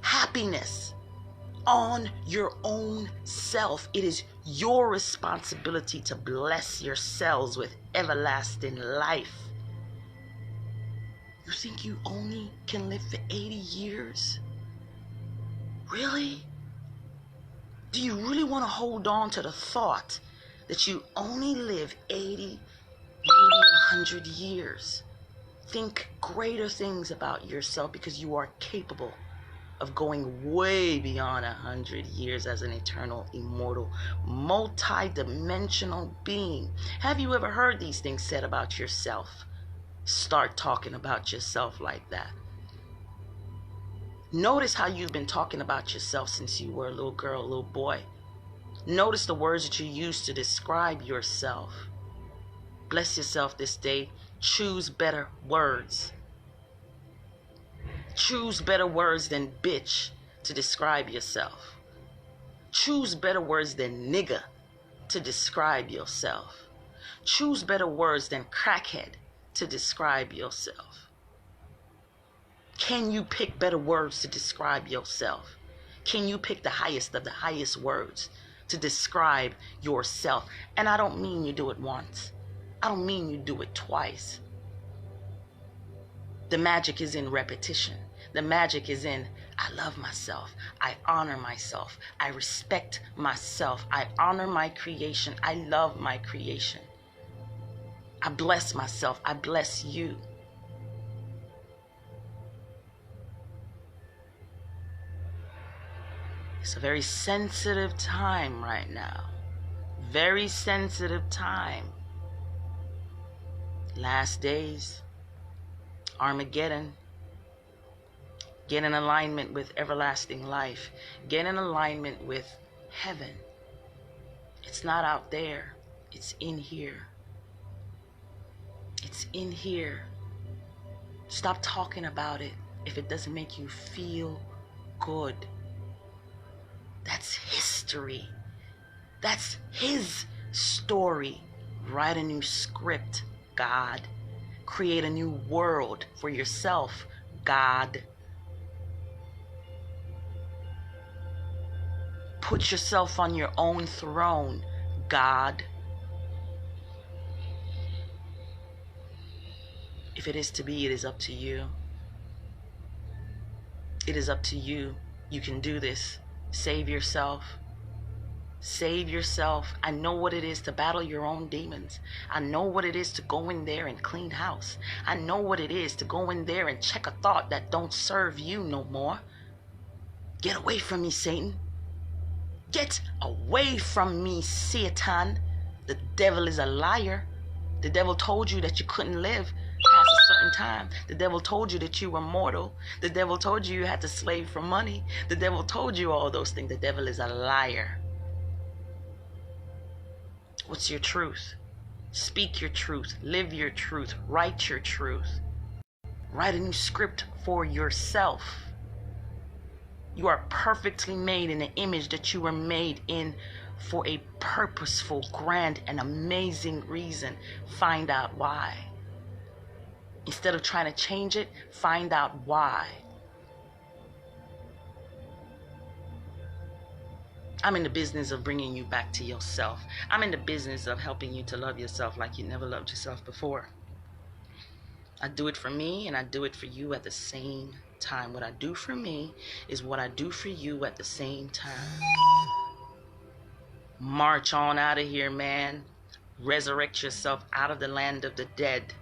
happiness on your own self. It is your responsibility to bless yourselves with everlasting life. You think you only can live for 80 years? Really? Do you really want to hold on to the thought that you only live 80, maybe 100 years? Think greater things about yourself, because you are capable of going way beyond 100 years as an eternal, immortal, multi-dimensional being. Have you ever heard these things said about yourself? Start talking about yourself like that. Notice how you've been talking about yourself since you were a little girl, a little boy. Notice the words that you use to describe yourself. Bless yourself this day. Choose better words. Choose better words than bitch to describe yourself. Choose better words than nigga to describe yourself. Choose better words than crackhead to describe yourself. Can you pick better words to describe yourself? Can you pick the highest of the highest words to describe yourself? And I don't mean you do it once. I don't mean you do it twice. The magic is in repetition. The magic is in, I love myself. I honor myself. I respect myself. I honor my creation. I love my creation. I bless myself. I bless you. It's a very sensitive time right now. Very sensitive time. Last days. Armageddon. Get in alignment with everlasting life. Get in alignment with heaven. It's not out there. It's in here. It's in here. Stop talking about it if it doesn't make you feel good. That's history. That's his story. Write a new script, God. Create a new world for yourself, God. Put yourself on your own throne, God. If it is to be, it is up to you. It is up to you. You can do this. Save yourself. Save yourself. I know what it is to battle your own demons. I know what it is to go in there and clean house. I know what it is to go in there and check a thought that don't serve you no more. Get away from me, Satan. Get away from me, Satan. The devil is a liar. The devil told you that you couldn't live past a certain time. The devil told you that you were mortal. The devil told you you had to slave for money. The devil told you all those things. The devil is a liar. What's your truth? Speak your truth. Live your truth. Write your truth. Write a new script for yourself. You are perfectly made in the image that you were made in for a purposeful, grand, and amazing reason. Find out why. Instead of trying to change it, find out why. I'm in the business of bringing you back to yourself. I'm in the business of helping you to love yourself like you never loved yourself before. I do it for me and I do it for you at the same time. What I do for me is what I do for you at the same time. March on out of here, man. Resurrect yourself out of the land of the dead.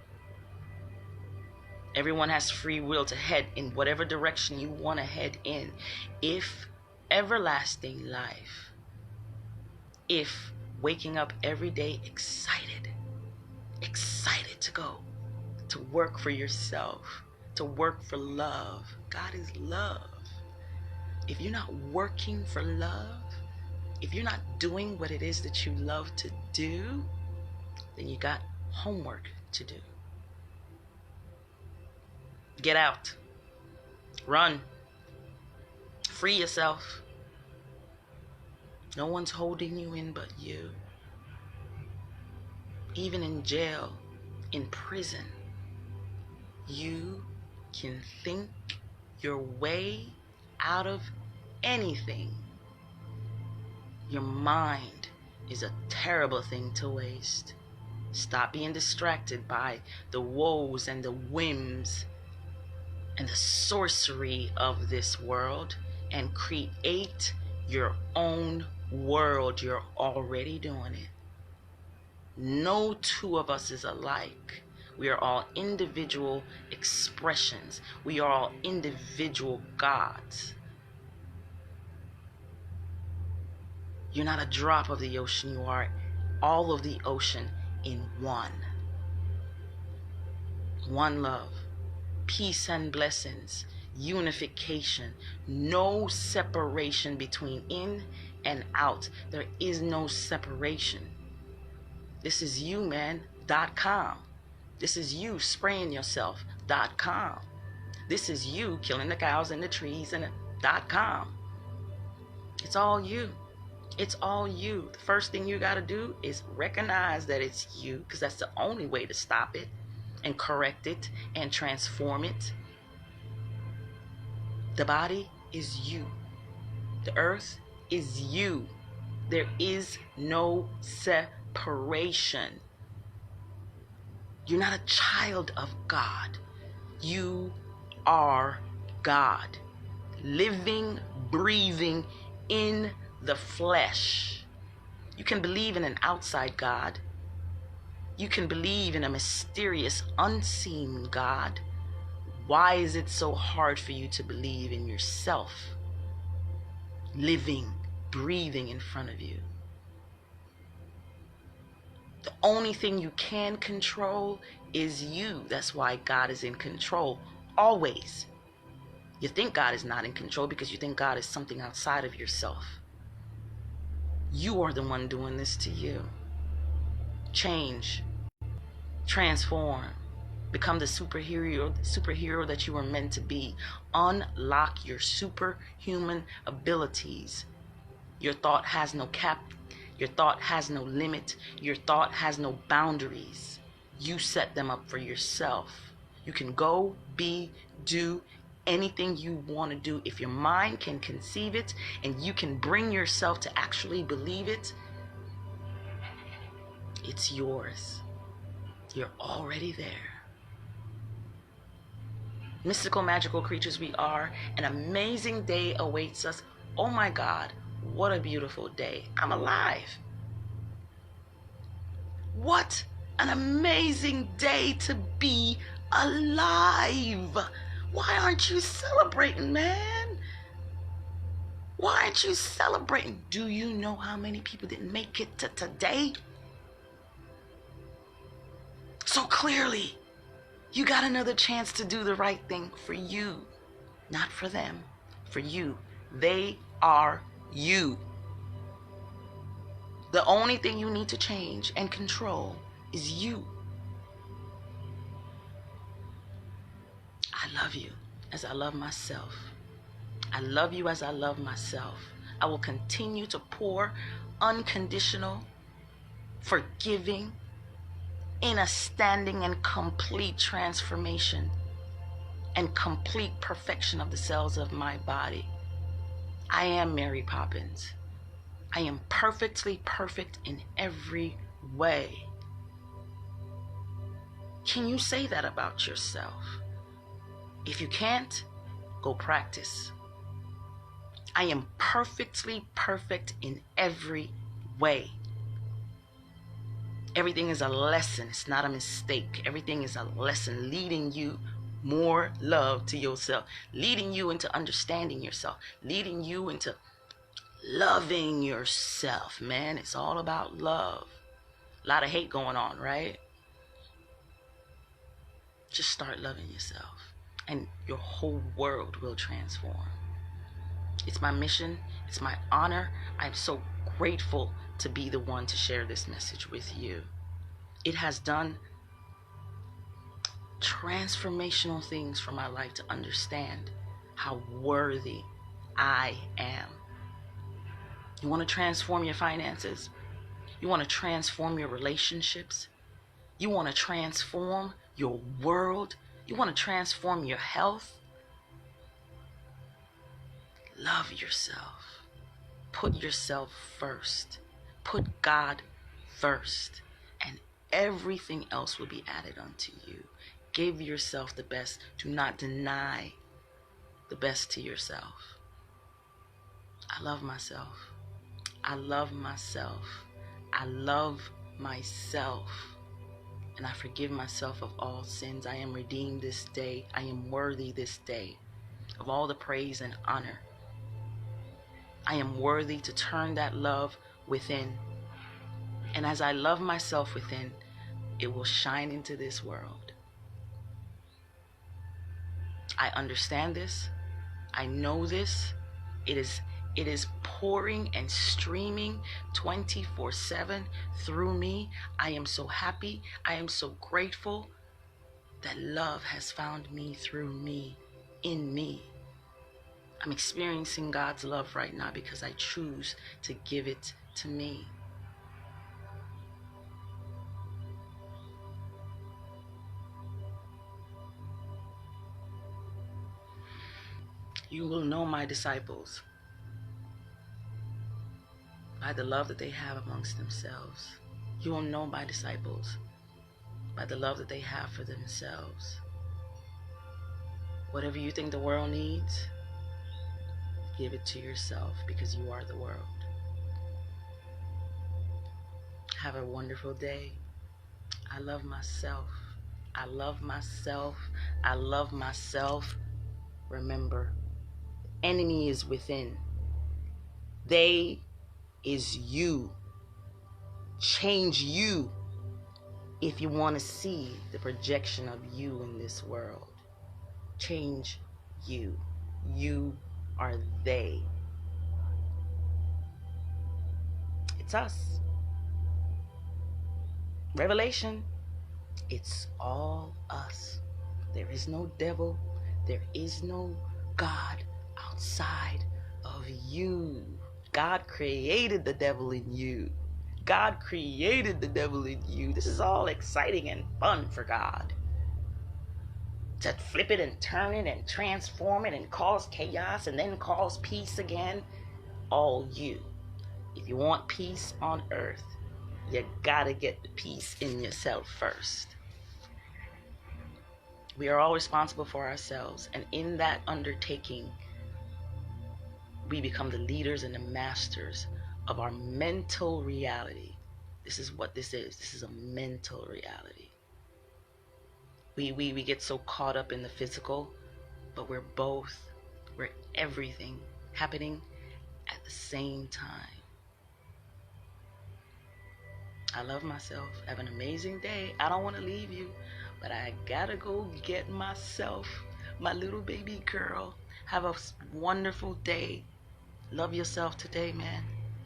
Everyone has free will to head in whatever direction you want to head in. If everlasting life, if waking up every day excited to go, to work for yourself, to work for love. God is love. If you're not working for love, if you're not doing what it is that you love to do, then you got homework to do. Get out. Run. Free yourself. No one's holding you in but you. Even in jail, in prison, you can think your way out of anything. Your mind is a terrible thing to waste. Stop being distracted by the woes and the whims and the sorcery of this world and create your own world. You're already doing it. No two of us is alike. We are all individual expressions. We are all individual gods. You're not a drop of the ocean. You are all of the ocean in one. One love, peace and blessings, unification, no separation between in and out. There is no separation. This is you, man, .com. This is you spraying yourself, .com. This is you killing the cows and the trees and .com. It's all you. It's all you. The first thing you got to do is recognize that it's you, because that's the only way to stop it and correct it and transform it. The body is you. The earth is you. There is no separation. You're not a child of God. You are God, living, breathing in the flesh. You can believe in an outside God. You can believe in a mysterious, unseen God. Why is it so hard for you to believe in yourself, living, breathing in front of you? The only thing you can control is you. That's why God is in control always. You think God is not in control because you think God is something outside of yourself. You are the one doing this to you. Change, transform, become the superhero that you were meant to be. Unlock your superhuman abilities. Your thought has no cap. Your thought has no limit. Your thought has no boundaries. You set them up for yourself. You can go, be, do anything you want to do. If your mind can conceive it and you can bring yourself to actually believe it, it's yours. You're already there. Mystical, magical creatures we are. An amazing day awaits us. Oh my God, what a beautiful day. I'm alive. What an amazing day to be alive. Why aren't you celebrating, man? Why aren't you celebrating? Do you know how many people didn't make it to today? So clearly, you got another chance to do the right thing for you, not for them, for you. They are you. The only thing you need to change and control is you. I love you as I love myself. I love you as I love myself. I will continue to pour unconditional, forgiving, in a standing and complete transformation and complete perfection of the cells of my body. I am Mary Poppins. I am perfectly perfect in every way. Can you say that about yourself? If you can't, go practice. I am perfectly perfect in every way. Everything is a lesson. It's not a mistake. Everything is a lesson leading you more love to yourself, leading you into understanding yourself, leading you into loving yourself, man. It's all about love. A lot of hate going on, right? Just start loving yourself and your whole world will transform. It's my mission. It's my honor. I'm so grateful to be the one to share this message with you. It has done transformational things for my life to understand how worthy I am. You want to transform your finances? You want to transform your relationships? You want to transform your world? You want to transform your health? Love yourself. Put yourself first. Put God first, and everything else will be added unto you. Give yourself the best. Do not deny the best to yourself. I love myself. I love myself. I love myself. And I forgive myself of all sins. I am redeemed this day. I am worthy this day of all the praise and honor. I am worthy to turn that love within. And as I love myself within, it will shine into this world. I understand this. I know this. It is pouring and streaming 24/7 through me. I am so happy. I am so grateful that love has found me through me, in me. I'm experiencing God's love right now because I choose to give it to me. You will know my disciples by the love that they have amongst themselves. You will know my disciples by the love that they have for themselves. Whatever you think the world needs, give it to yourself because you are the world. Have a wonderful day. I love myself. I love myself. I love myself. Remember, enemy is within. They is you. Change you if you want to see the projection of you in this world. Change you. You are they. It's us. Revelation. It's all us. There is no devil. There is no God outside of you. God created the devil in you. God created the devil in you. This is all exciting and fun for God. To flip it and turn it and transform it and cause chaos and then cause peace again. All you. If you want peace on earth, you gotta get the peace in yourself first. We are all responsible for ourselves, and in that undertaking, we become the leaders and the masters of our mental reality. This is what this is. This is a mental reality. We get so caught up in the physical, but we're everything happening at the same time. I love myself. Have an amazing day. I don't want to leave you, but I gotta go get myself, my little baby girl. Have a wonderful day. Love yourself today, man.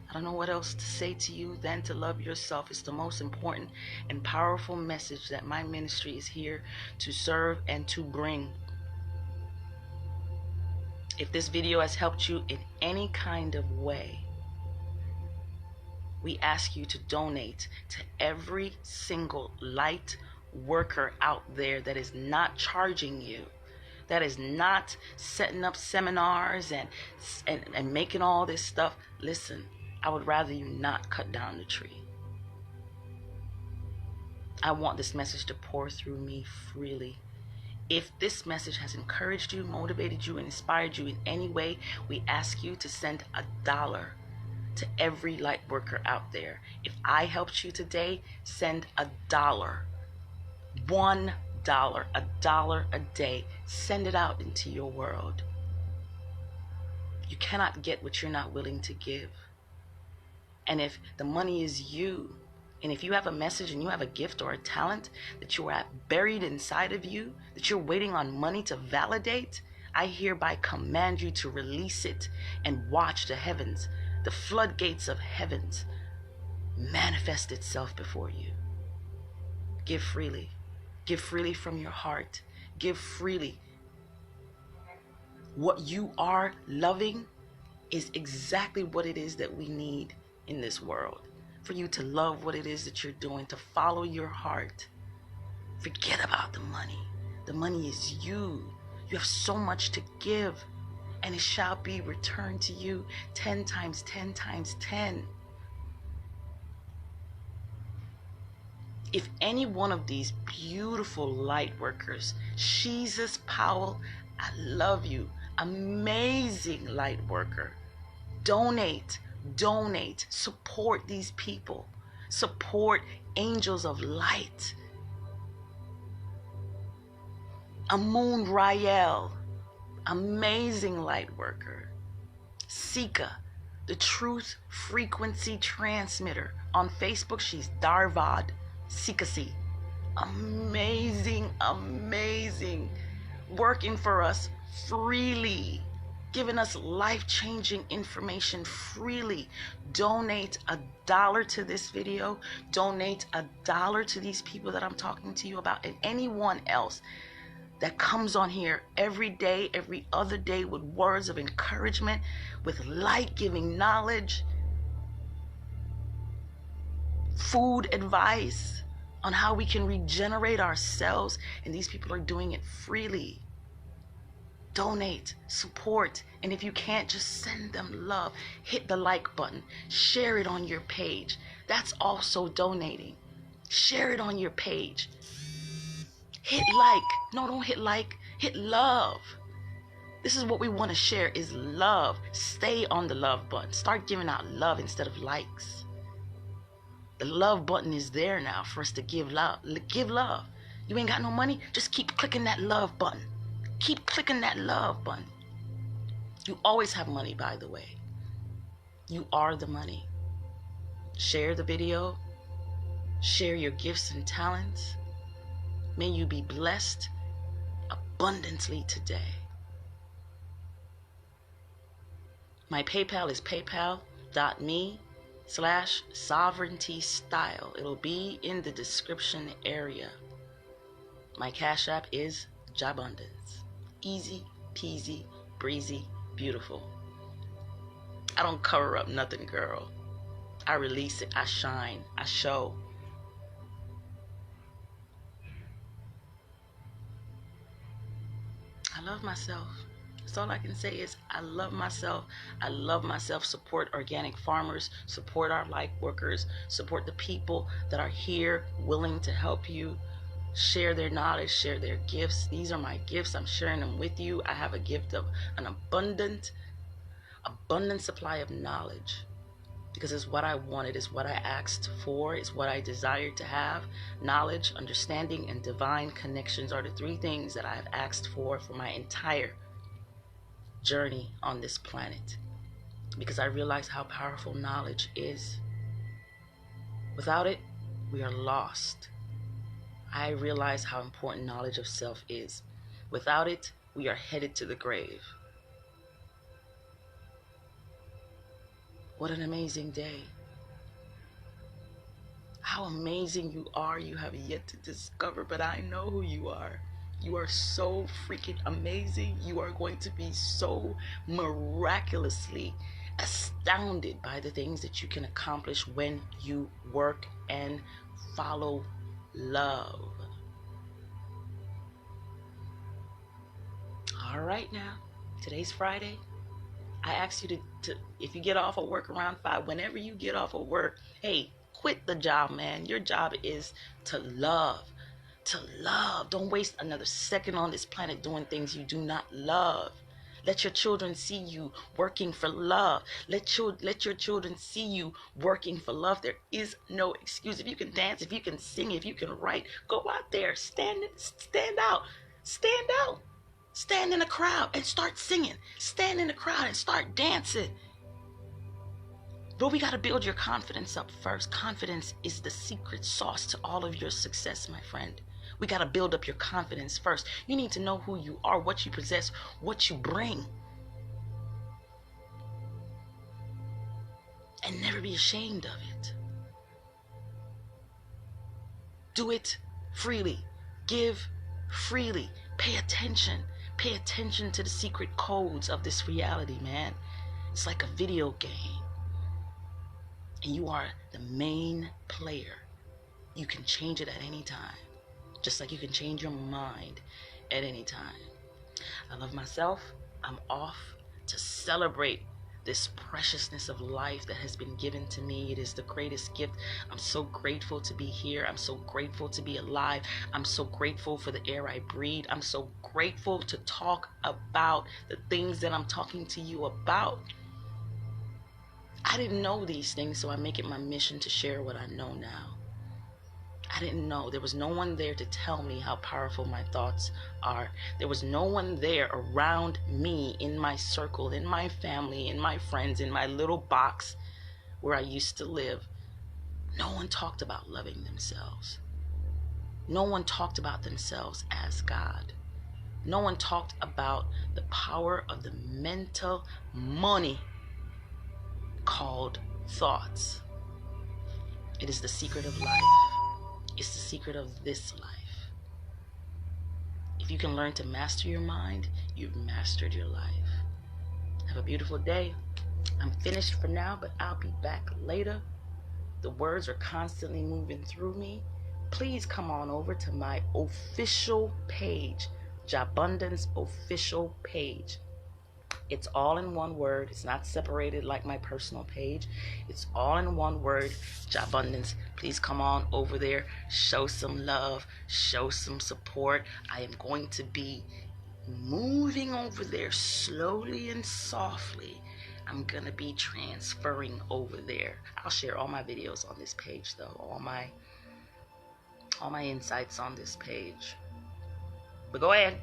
I don't know what else to say to you than to love yourself. It's the most important and powerful message that my ministry is here to serve and to bring. If this video has helped you in any kind of way, we ask you to donate to every single light worker out there that is not charging you, that is not setting up seminars and making all this stuff. Listen, I would rather you not cut down the tree. I want this message to pour through me freely. If this message has encouraged you, motivated you, and inspired you in any way, we ask you to send $1 to every light worker out there. If I helped you today, send $1. $1, $1 a day. Send it out into your world. You cannot get what you're not willing to give. And if the money is you, and if you have a message and you have a gift or a talent that you have buried inside of you, that you're waiting on money to validate, I hereby command you to release it and watch the heavens, the floodgates of heavens, manifest itself before you. Give freely. Give freely from your heart. Give freely. What you are loving is exactly what it is that we need in this world. For you to love what it is that you're doing, to follow your heart. Forget about the money. The money is you. You have so much to give, and it shall be returned to you 10 times 10 times 10. If any one of these beautiful light workers, Jesus Powell, I love you, amazing light worker, donate, support these people, support Angels of Light, Amun Rael, amazing light worker, Sika, the Truth Frequency Transmitter. On Facebook, she's Darvad Sikasi. Amazing, working for us freely, giving us life-changing information freely. Donate $1 to this video. Donate $1 to these people that I'm talking to you about, and anyone else that comes on here every day, every other day, with words of encouragement, with light-giving knowledge, food advice on how we can regenerate ourselves, and these people are doing it freely. Donate, support, and if you can't, just send them love. Hit the like button, share it on your page. That's also donating. Share it on your page. Hit like. No, don't hit like. Hit love. This is what we want to share, is love. Stay on the love button. Start giving out love instead of likes. The love button is there now for us to give love. Give love. You ain't got no money? Just keep clicking that love button. Keep clicking that love button. You always have money, by the way. You are the money. Share the video. Share your gifts and talents. May you be blessed abundantly today. My PayPal is paypal.me/sovereignstyle. It'll be in the description area. My Cash App is JAHBUNDANCE. Easy peasy, breezy, beautiful. I don't cover up nothing, girl. I release it. I shine. I show. I love myself. That's all I can say is I love myself. I love myself. Support organic farmers. Support our light workers. Support the people that are here willing to help you. Share their knowledge. Share their gifts. These are my gifts. I'm sharing them with you. I have a gift of an abundant supply of knowledge. Because it's what I wanted, it's what I asked for, it's what I desired to have. Knowledge, understanding, and divine connections are the 3 things that I have asked for my entire journey on this planet. Because I realize how powerful knowledge is. Without it, we are lost. I realize how important knowledge of self is. Without it, we are headed to the grave. What an amazing day. How amazing you are, you have yet to discover, but I know who you are. You are so freaking amazing. You are going to be so miraculously astounded by the things that you can accomplish when you work and follow love. All right now, today's Friday. I ask you to, if you get off of work around 5, whenever you get off of work, hey, quit the job, man. Your job is to love. To love. Don't waste another second on this planet doing things you do not love. Let your children see you working for love. Let your children see you working for love. There is no excuse. If you can dance, if you can sing, if you can write, go out there. Stand out. Stand out. Stand in a crowd and start singing. Stand in the crowd and start dancing. But we got to build your confidence up first. Confidence is the secret sauce to all of your success, my friend. We got to build up your confidence first. You need to know who you are, what you possess, what you bring. And never be ashamed of it. Do it freely. Give freely. Pay attention. Pay attention to the secret codes of this reality, man. It's like a video game. And you are the main player. You can change it at any time. Just like you can change your mind at any time. I love myself. I'm off to celebrate this preciousness of life that has been given to me. It is the greatest gift. I'm so grateful to be here. I'm so grateful to be alive. I'm so grateful for the air I breathe. I'm so grateful to talk about the things that I'm talking to you about. I didn't know these things, so I make it my mission to share what I know now. I didn't know. There was no one there to tell me how powerful my thoughts are. There was no one there around me, in my circle, in my family, in my friends, in my little box where I used to live. No one talked about loving themselves. No one talked about themselves as God. No one talked about the power of the mental money called thoughts. It is the secret of life. It's the secret of this life. If you can learn to master your mind, you've mastered your life. Have a beautiful day. I'm finished for now, but I'll be back later. The words are constantly moving through me. Please come on over to my official page, JAHBUNDANCE official page. It's all in one word. It's not separated like my personal page. It's all in one word, JAHBUNDANCE. Please come on over there. Show some love. Show some support. I am going to be moving over there slowly and softly. I'm going to be transferring over there. I'll share all my videos on this page, though. All my insights on this page. But go ahead.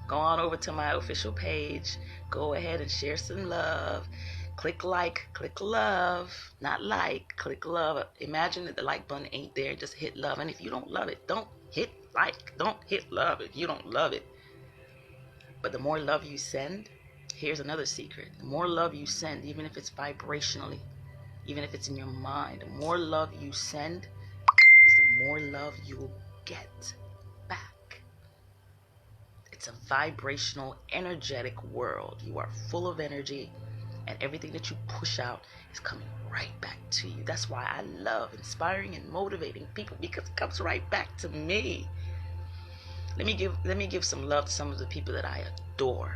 Go on over to my official page. Go ahead and share some love. Click like, click love. Not like, click love. Imagine that the like button ain't there. Just hit love. And if you don't love it, don't hit like. Don't hit love if you don't love it. But the more love you send, here's another secret. The more love you send, even if it's vibrationally, even if it's in your mind, the more love you send is the more love you'll get back. It's a vibrational, energetic world. You are full of energy, and everything that you push out is coming right back to you. That's why I love inspiring and motivating people, because it comes right back to me. Let me give some love to some of the people that I adore.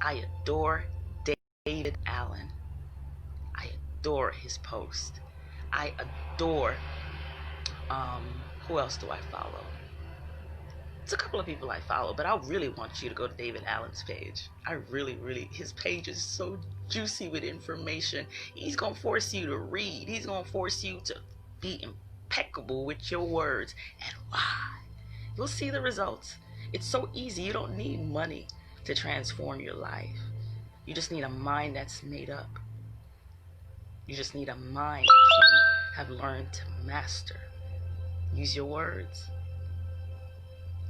I adore David Allen. I adore his post. I adore who else do I follow? It's a couple of people I follow, but I really want you to go to David Allen's page. I really, his page is so juicy with information. He's going to force you to read. He's going to force you to be impeccable with your words. And why? You'll see the results. It's so easy. You don't need money to transform your life. You just need a mind that's made up. You just need a mind that you have learned to master. Use your words.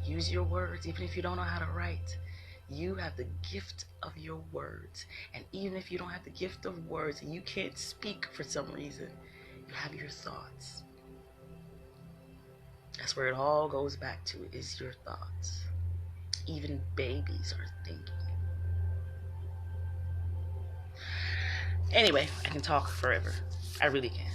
Use your words, even if you don't know how to write. You have the gift of your words. And even if you don't have the gift of words and you can't speak for some reason, you have your thoughts. That's where it all goes back to, is your thoughts. Even babies are thinking. Anyway, I can talk forever. I really can.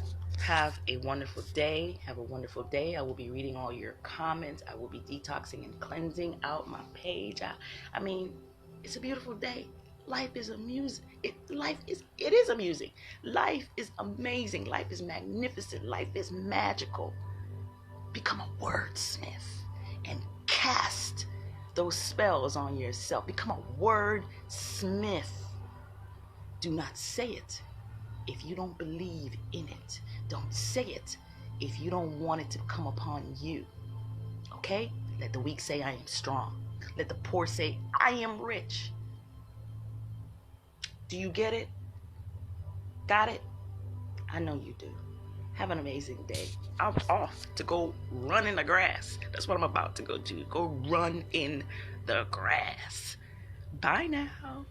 Have a wonderful day. Have a wonderful day. I will be reading all your comments. I will be detoxing and cleansing out my page. I mean, it's a beautiful day. Life is amusing. It is amusing. Life is amazing. Life is magnificent. Life is magical. Become a wordsmith and cast those spells on yourself. Become a wordsmith. Do not say it if you don't believe in it. Don't say it if you don't want it to come upon you. Okay? Let the weak say, I am strong. Let the poor say, I am rich. Do you get it? Got it? I know you do. Have an amazing day. I'm off to go run in the grass. That's what I'm about to go do. Go run in the grass. Bye now.